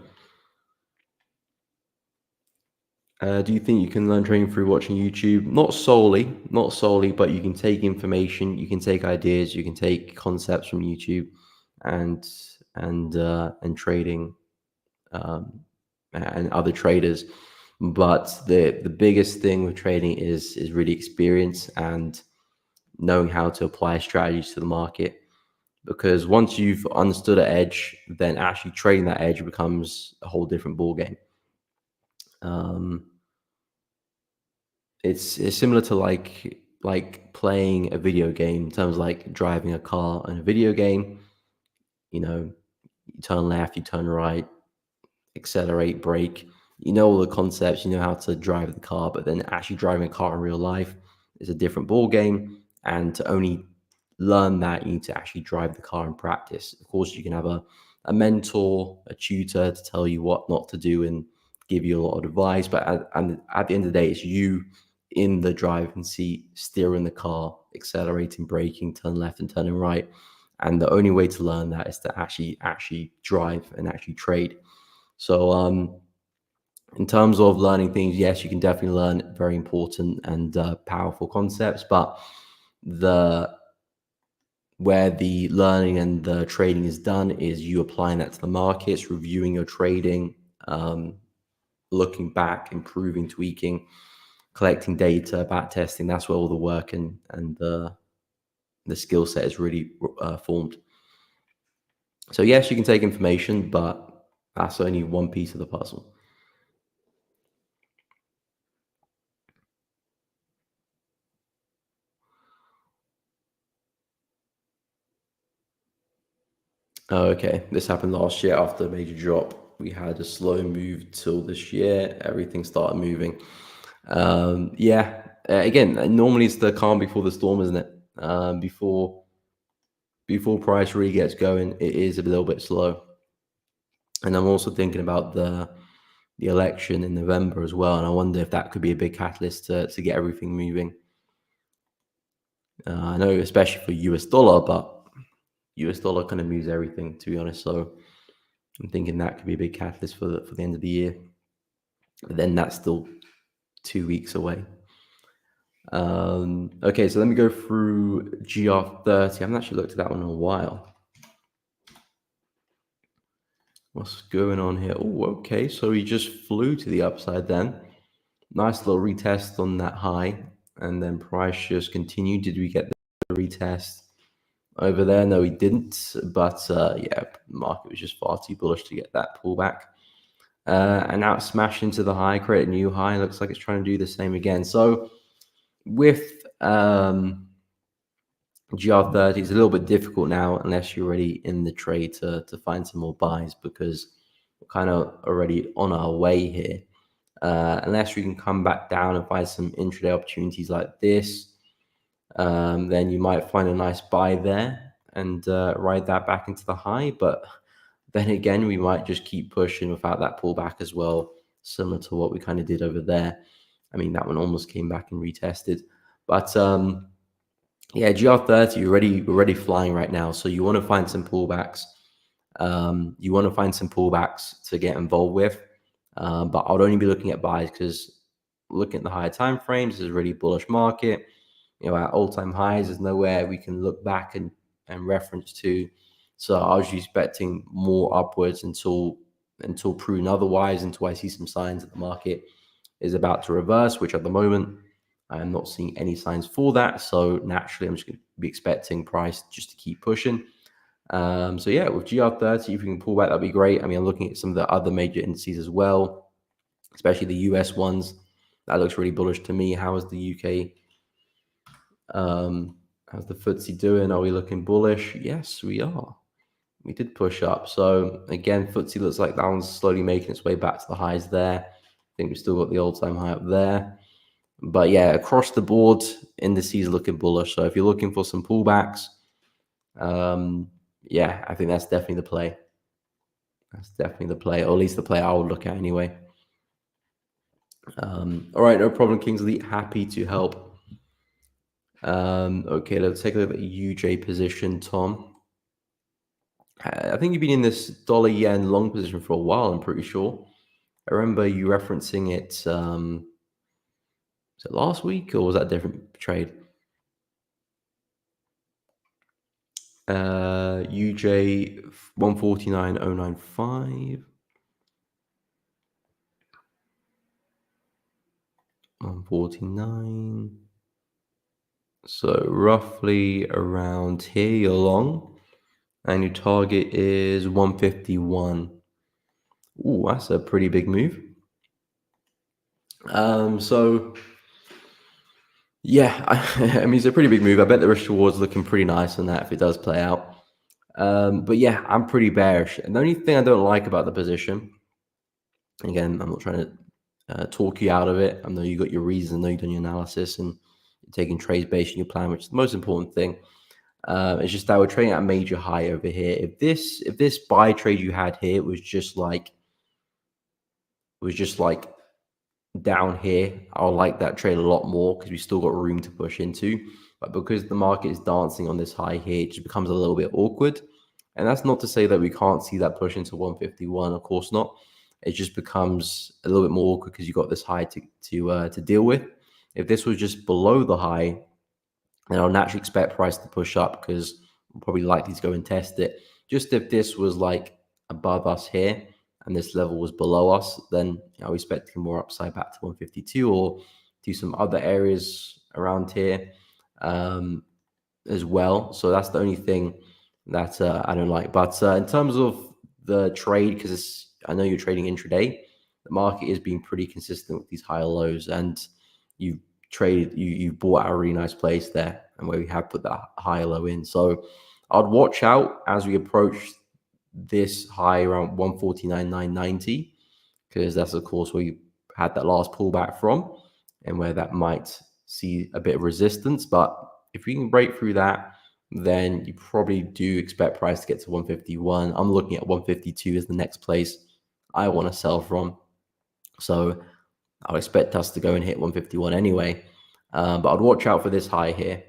Do you think you can learn trading through watching YouTube? Not solely, but you can take information, you can take ideas, you can take concepts from YouTube, and trading, and other traders. But the biggest thing with trading is really experience and knowing how to apply strategies to the market. Because once you've understood an edge, then actually trading that edge becomes a whole different ball game. It's similar to like playing a video game in terms of like driving a car in a video game. You know, you turn left, you turn right, accelerate, brake. You know all the concepts, you know how to drive the car, but then actually driving a car in real life is a different ball game. And to only learn that, you need to actually drive the car in practice. Of course, you can have a mentor, a tutor to tell you what not to do and give you a lot of advice. But at the end of the day, it's you in the driving seat, steering the car, accelerating, braking, turn left and turning right. And the only way to learn that is to actually drive and actually trade. So in terms of learning things, yes, you can definitely learn very important and powerful concepts, but where the learning and the trading is done is you applying that to the markets, reviewing your trading, looking back, improving, tweaking, collecting data, back testing. That's where all the work and the skill set is really formed. So yes, you can take information, but that's only one piece of the puzzle. Oh, okay, this happened last year after a major drop. We had a slow move till this year. Everything started moving. Yeah, again, normally it's the calm before the storm, isn't it? Before price really gets going, it is a little bit slow. And I'm also thinking about the election in November as well, and I wonder if that could be a big catalyst to get everything moving. I know, especially for US dollar, but US dollar kind of moves everything, to be honest. So I'm thinking that could be a big catalyst for the end of the year. But then that's still 2 weeks away. Okay, so let me go through GR30. I haven't actually looked at that one in a while. What's going on here? Oh, okay, so he just flew to the upside then. Nice little retest on that high, and then price just continued. Did we get the retest over there? No, we didn't, but yeah, the market was just far too bullish to get that pullback. And now it's smashed into the high, create a new high. Looks like it's trying to do the same again. So with GR30, it's a little bit difficult now unless you're already in the trade to find some more buys, because we're kind of already on our way here. Unless we can come back down and find some intraday opportunities like this, then you might find a nice buy there and ride that back into the high. But then again, we might just keep pushing without that pullback as well, similar to what we kind of did over there. I mean, that one almost came back and retested. But yeah, GR30, we're already flying right now. So you want to find some pullbacks. You want to find some pullbacks to get involved with. But I would only be looking at buys, because looking at the higher time frames is a really bullish market. You know, at all-time highs, there's nowhere we can look back and reference to. So I was expecting more upwards until proven otherwise, until I see some signs that the market is about to reverse, which at the moment I'm not seeing any signs for that. So naturally, I'm just going to be expecting price just to keep pushing. So yeah, with GR30, if we can pull back, that'd be great. I mean, I'm looking at some of the other major indices as well, especially the US ones. That looks really bullish to me. How is the UK? How's the FTSE doing? Are we looking bullish? Yes, we are. We did push up. So again, FTSE looks like that one's slowly making its way back to the highs there. I think we've still got the all-time high up there. But yeah, across the board, indices are looking bullish. So if you're looking for some pullbacks, yeah, I think that's definitely the play. That's definitely the play, or at least the play I would look at anyway. All right, no problem, Kingsley. Happy to help. Okay, let's take a look at the UJ position, Tom. I think you've been in this dollar yen long position for a while, I'm pretty sure. I remember you referencing it, was it last week or was that a different trade? UJ 149.095. 149. So roughly around here you're long, and your target is 151. Ooh, that's a pretty big move. So yeah, I mean, it's a pretty big move. I bet the risk reward's looking pretty nice on that if it does play out. But yeah, I'm pretty bearish. And the only thing I don't like about the position, again, I'm not trying to talk you out of it. I know you got your reasons, I know you've done your analysis and you're taking trades based on your plan, which is the most important thing. It's just that we're trading at a major high over here. If this buy trade you had here was just like down here, I'll like that trade a lot more, because we still got room to push into. But because the market is dancing on this high here, it just becomes a little bit awkward. And that's not to say that we can't see that push into 151. Of course not. It just becomes a little bit more awkward because you got this high to deal with. If this was just below the high, then I'll naturally expect price to push up, because we're probably likely to go and test it. Just if this was like above us here, and this level was below us, then I was expecting more upside back to 152 or to some other areas around here as well. So that's the only thing that I don't like. But in terms of the trade, because I know you're trading intraday, the market is being pretty consistent with these higher lows, and you've you bought at a really nice place there, and where we have put that higher low in. So I'd watch out as we approach this high around 149,990, because that's of course where you had that last pullback from, and where that might see a bit of resistance. But if we can break through that, then you probably do expect price to get to 151. I'm looking at 152 as the next place I want to sell from. So I'll expect us to go and hit 151 anyway. But I'd watch out for this high here.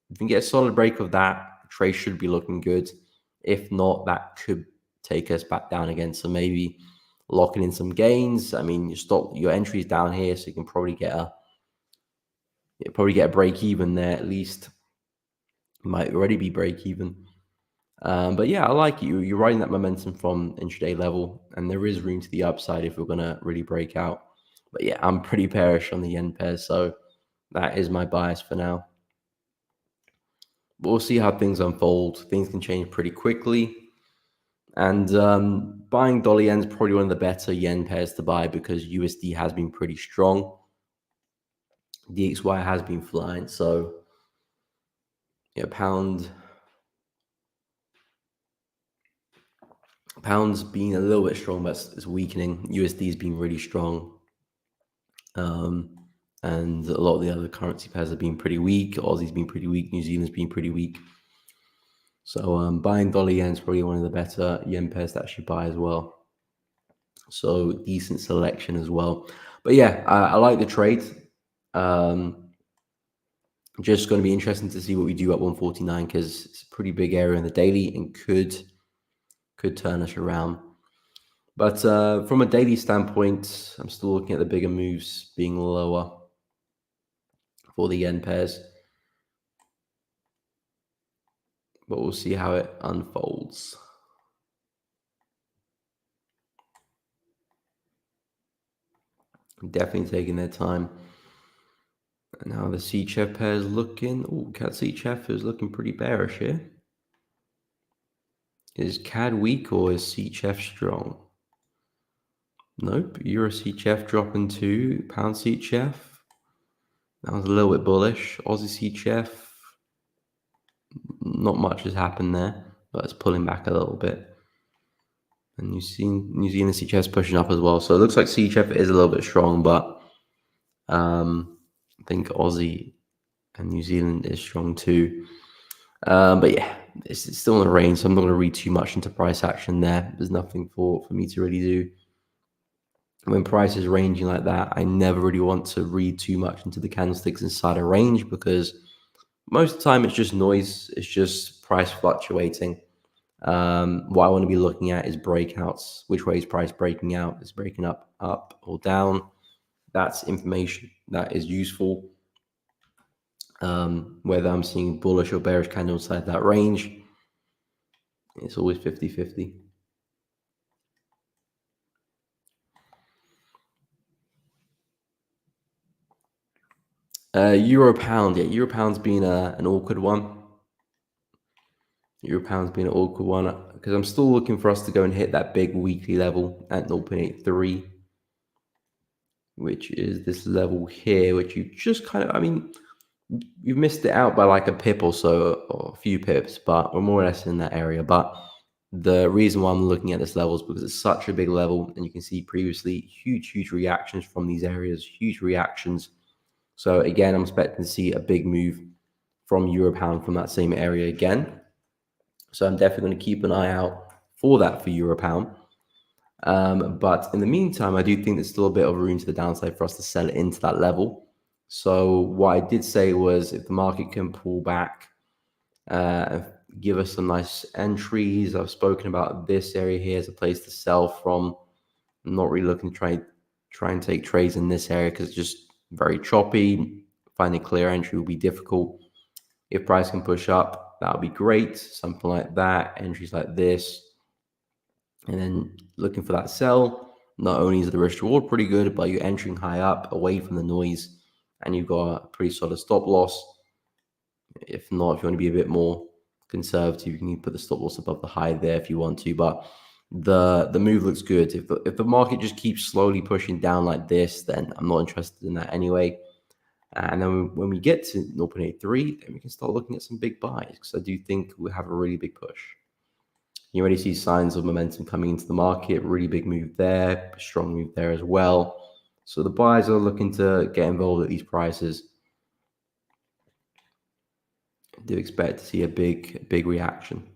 If you can get a solid break of that, trade should be looking good. If not, that could take us back down again. So maybe locking in some gains. I mean, your entries down here, so you can probably get a break even there at least. Might already be break even. But yeah, I like you. You're riding that momentum from intraday level, and there is room to the upside if we're gonna really break out. But yeah, I'm pretty bearish on the yen pairs, so that is my bias for now. But we'll see how things unfold. Things can change pretty quickly. And buying dollar yen is probably one of the better yen pairs to buy because USD has been pretty strong. DXY has been flying. So yeah, pound's being a little bit strong, but it's weakening. USD has been really strong. And a lot of the other currency pairs have been pretty weak. Aussie's been pretty weak. New Zealand's been pretty weak. So buying dollar yen is probably one of the better yen pairs to actually buy as well. So decent selection as well. But yeah, I like the trade. Just going to be interesting to see what we do at 149 because it's a pretty big area in the daily and could turn us around. But from a daily standpoint, I'm still looking at the bigger moves being lower for the yen pairs. But we'll see how it unfolds. Definitely taking their time. And how the CHF pair is looking. Oh, CAD CHF is looking pretty bearish here. Is CAD weak or is CHF strong? Nope. Euro CHF dropping to pound CHF. That was a little bit bullish. Aussie CHF, not much has happened there, but it's pulling back a little bit. And you've seen New Zealand CHF pushing up as well. So it looks like CHF is a little bit strong, but I think Aussie and New Zealand is strong too. But yeah, it's still in the range, so I'm not going to read too much into price action there. There's nothing for me to really do. When price is ranging like that, I never really want to read too much into the candlesticks inside a range because most of the time it's just noise. It's just price fluctuating. What I want to be looking at is breakouts. Which way is price breaking out? Is breaking up or down? That's information that is useful. Whether I'm seeing bullish or bearish candle inside that range, it's always 50-50. Euro pound, yeah, Euro pound's been an awkward one. Euro pound's been an awkward one because I'm still looking for us to go and hit that big weekly level at 0.83, which is this level here, which you just kind of, I mean, you've missed it out by like a pip or so, or a few pips, but we're more or less in that area. But the reason why I'm looking at this level is because it's such a big level, and you can see previously huge reactions from these areas, huge reactions. So again, I'm expecting to see a big move from Euro pound from that same area again. So I'm definitely going to keep an eye out for that for Euro pound. But in the meantime, I do think there's still a bit of room to the downside for us to sell it into that level. So what I did say was if the market can pull back, give us some nice entries. I've spoken about this area here as a place to sell from. I'm not really looking to try and take trades in this area because it's just very choppy. Finding a clear entry will be difficult. If price can push up, that would be great. Something like that. Entries like this. And then looking for that sell, not only is the risk reward pretty good, but you're entering high up away from the noise and you've got a pretty solid stop loss. If not, if you want to be a bit more conservative, you can put the stop loss above the high there if you want to. But the move looks good. If the market just keeps slowly pushing down like this, then I'm not interested in that anyway. And then when we get to 0.83, then we can start looking at some big buys because I do think we have a really big push. You already see signs of momentum coming into the market, really big move there, strong move there as well. So the buyers are looking to get involved at these prices. I do expect to see a big reaction.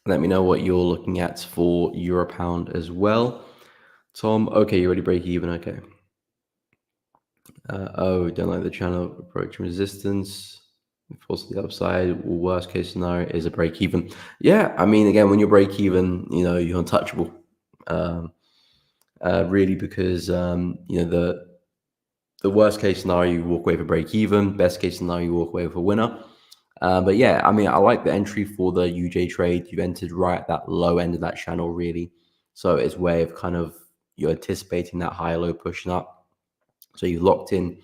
Let me know what you're looking at for Euro Pound as well. Tom, okay, you already break even, okay. Don't like the channel approach resistance. Falls to the upside, or worst case scenario is a break even. Yeah, I mean, again, when you're break even, you're untouchable. Really, because the worst case scenario, you walk away with a break even. Best case scenario, you walk away with a winner. But yeah, I mean, I like the entry for the UJ trade. You've entered right at that low end of that channel, really. So it's a way of kind of you're anticipating that high low pushing up. So you've locked in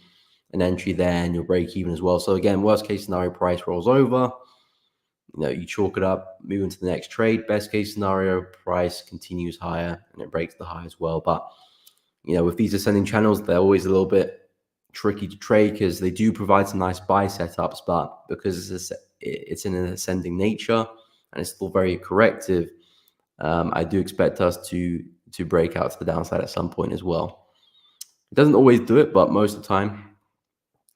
an entry there and you'll break even as well. So again, worst case scenario, price rolls over. You chalk it up, move into the next trade. Best case scenario, price continues higher and it breaks the high as well. But with these ascending channels, they're always a little bit tricky to trade because they do provide some nice buy setups, but because it's in an ascending nature and it's still very corrective, I do expect us to break out to the downside at some point as well. It doesn't always do it, but most of the time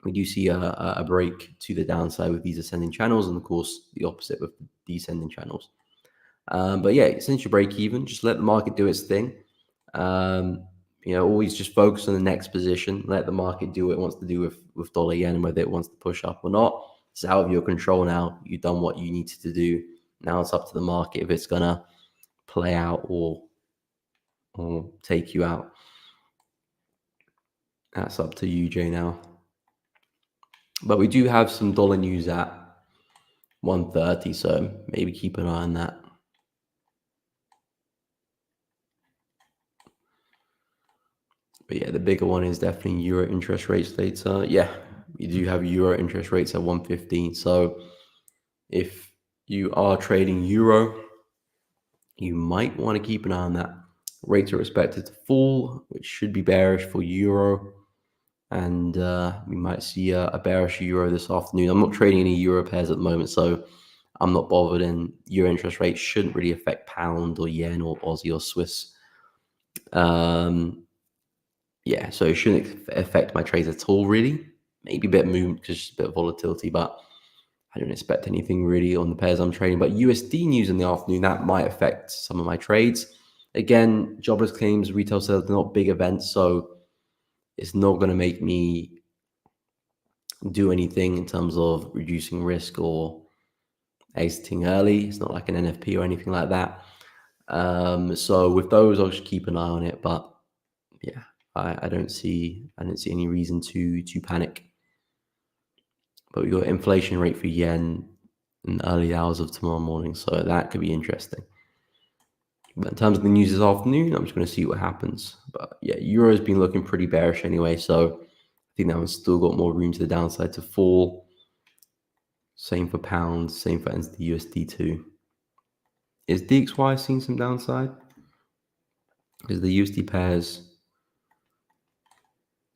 we do see a break to the downside with these ascending channels, and of course the opposite with the descending channels. But yeah, since you break even, just let the market do its thing. Always just focus on the next position. Let the market do what it wants to do with dollar yen, whether it wants to push up or not. It's out of your control now. You've done what you needed to do. Now it's up to the market if it's gonna play out or take you out. That's up to you, Jay, now. But we do have some dollar news at 1:30, so maybe keep an eye on that. But yeah, the bigger one is definitely euro interest rates data. Yeah, we do have euro interest rates at 1:15. So if you are trading euro, you might want to keep an eye on that. Rates are expected to fall, which should be bearish for euro. And we might see a bearish euro this afternoon. I'm not trading any euro pairs at the moment, so I'm not bothered. And euro interest rates shouldn't really affect pound or yen or Aussie or Swiss. Yeah, so it shouldn't affect my trades at all, really. Maybe a bit of movement because just a bit of volatility, but I don't expect anything really on the pairs I'm trading. But USD news in the afternoon, that might affect some of my trades. Again, jobless claims, retail sales, they're not big events, so it's not going to make me do anything in terms of reducing risk or exiting early. It's not like an NFP or anything like that. So with those, I'll just keep an eye on it. But yeah, I don't see any reason to panic. But we got inflation rate for yen in the early hours of tomorrow morning, so that could be interesting. But in terms of the news this afternoon, I'm just going to see what happens. But yeah, euro's been looking pretty bearish anyway, so I think that one's still got more room to the downside to fall. Same for pounds, same for USD too. Is DXY seeing some downside? Because the USD pairs,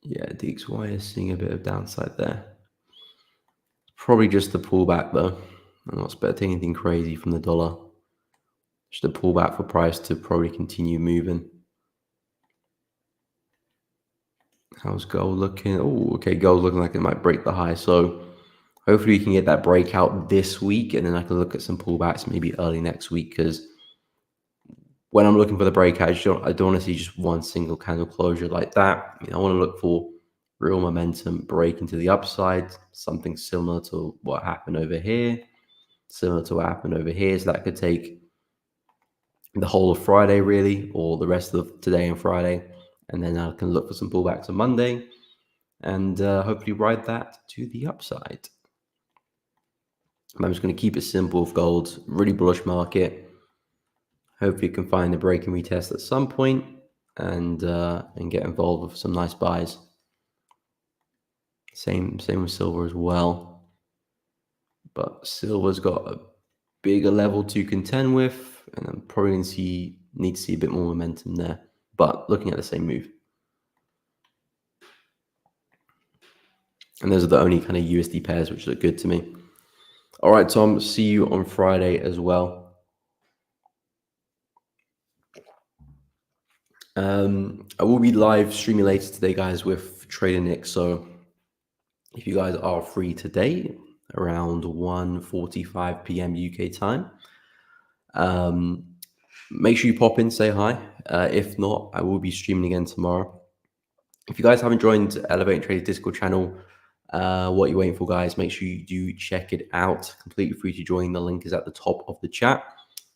yeah, DXY is seeing a bit of downside there. Probably just the pullback though. I'm not expecting anything crazy from the dollar. Just a pullback for price to probably continue moving. How's gold looking? Oh, okay, gold looking like it might break the high. So hopefully we can get that breakout this week, and then I can look at some pullbacks maybe early next week. Because when I'm looking for the breakout, I don't want to see just one single candle closure like that. I want to look for real momentum breaking to the upside, something similar to what happened over here, similar to what happened over here. So that could take the whole of Friday really, or the rest of today and Friday, and then I can look for some pullbacks on Monday and hopefully ride that to the upside. I'm just going to keep it simple with gold. Really bullish market. Hopefully you can find a break and retest at some point and get involved with some nice buys. Same with silver as well. But silver's got a bigger level to contend with, and I'm probably going to need to see a bit more momentum there. But looking at the same move. And those are the only kind of USD pairs which look good to me. All right, Tom, see you on Friday as well. I will be live streaming later today, guys, with Trader Nick. So if you guys are free today, around 1:45 p.m. UK time, make sure you pop in, say hi. If not, I will be streaming again tomorrow. If you guys haven't joined Elevating Traders Discord channel, what are you waiting for, guys? Make sure you do check it out. Completely free to join. The link is at the top of the chat.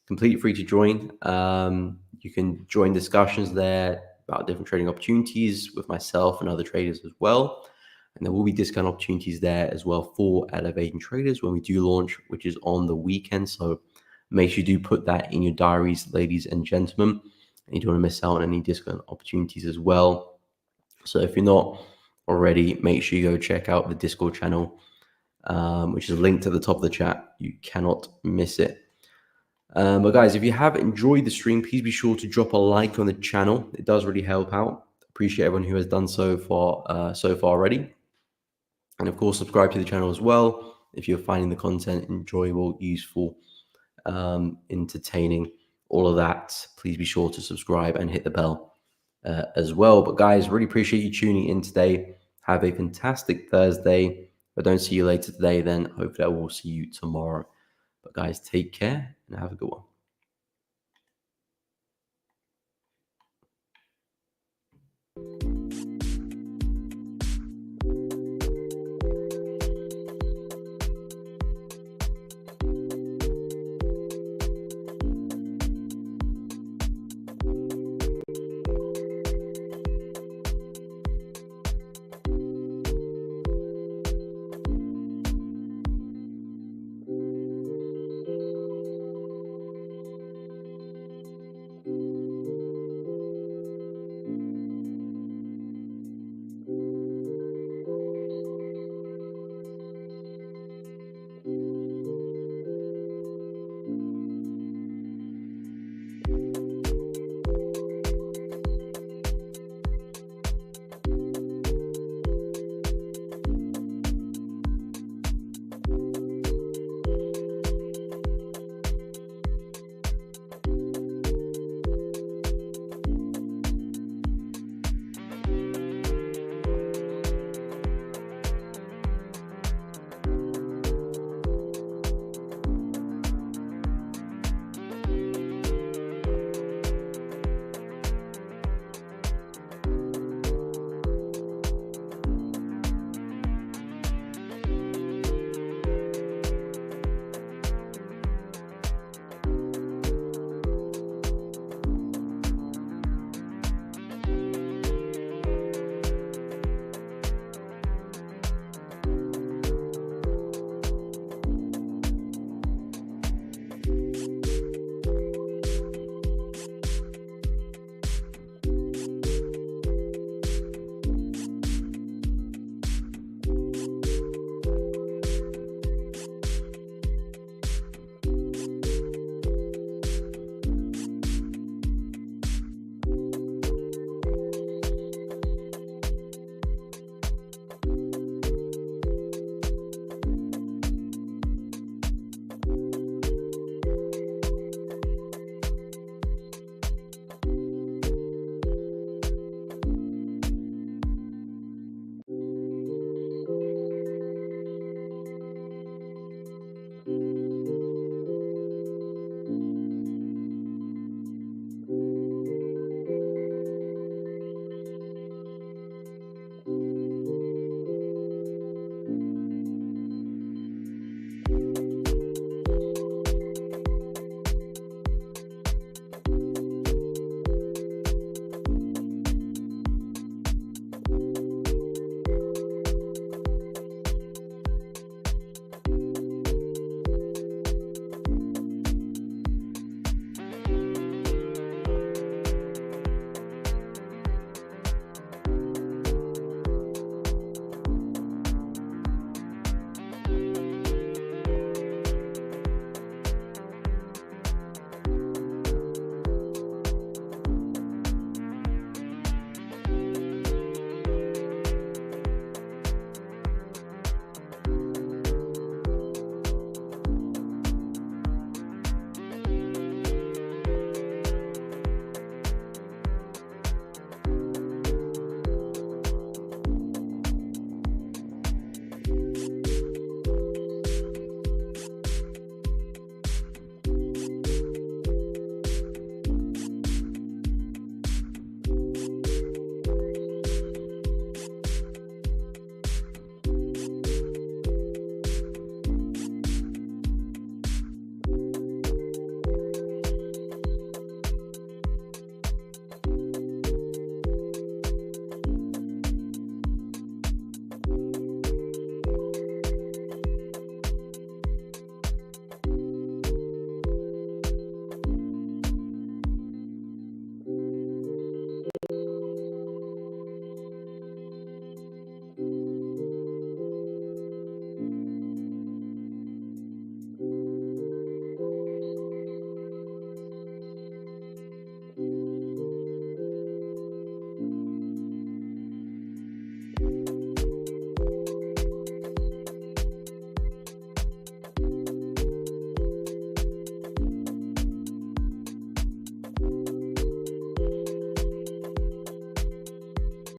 Completely free to join. You can join discussions there about different trading opportunities with myself and other traders as well. And there will be discount opportunities there as well for Elevating Traders when we do launch, which is on the weekend. So make sure you do put that in your diaries, ladies and gentlemen. And you don't want to miss out on any discount opportunities as well. So if you're not already, make sure you go check out the Discord channel, which is linked at the top of the chat. You cannot miss it. But guys, if you have enjoyed the stream, please be sure to drop a like on the channel. It does really help out. Appreciate everyone who has done so far already. And of course, subscribe to the channel as well if you're finding the content enjoyable, useful, entertaining, all of that. Please be sure to subscribe and hit the bell as well. But guys, really appreciate you tuning in today. Have a fantastic Thursday. If I don't see you later today, then hopefully I will see you tomorrow. But guys, take care and have a good one.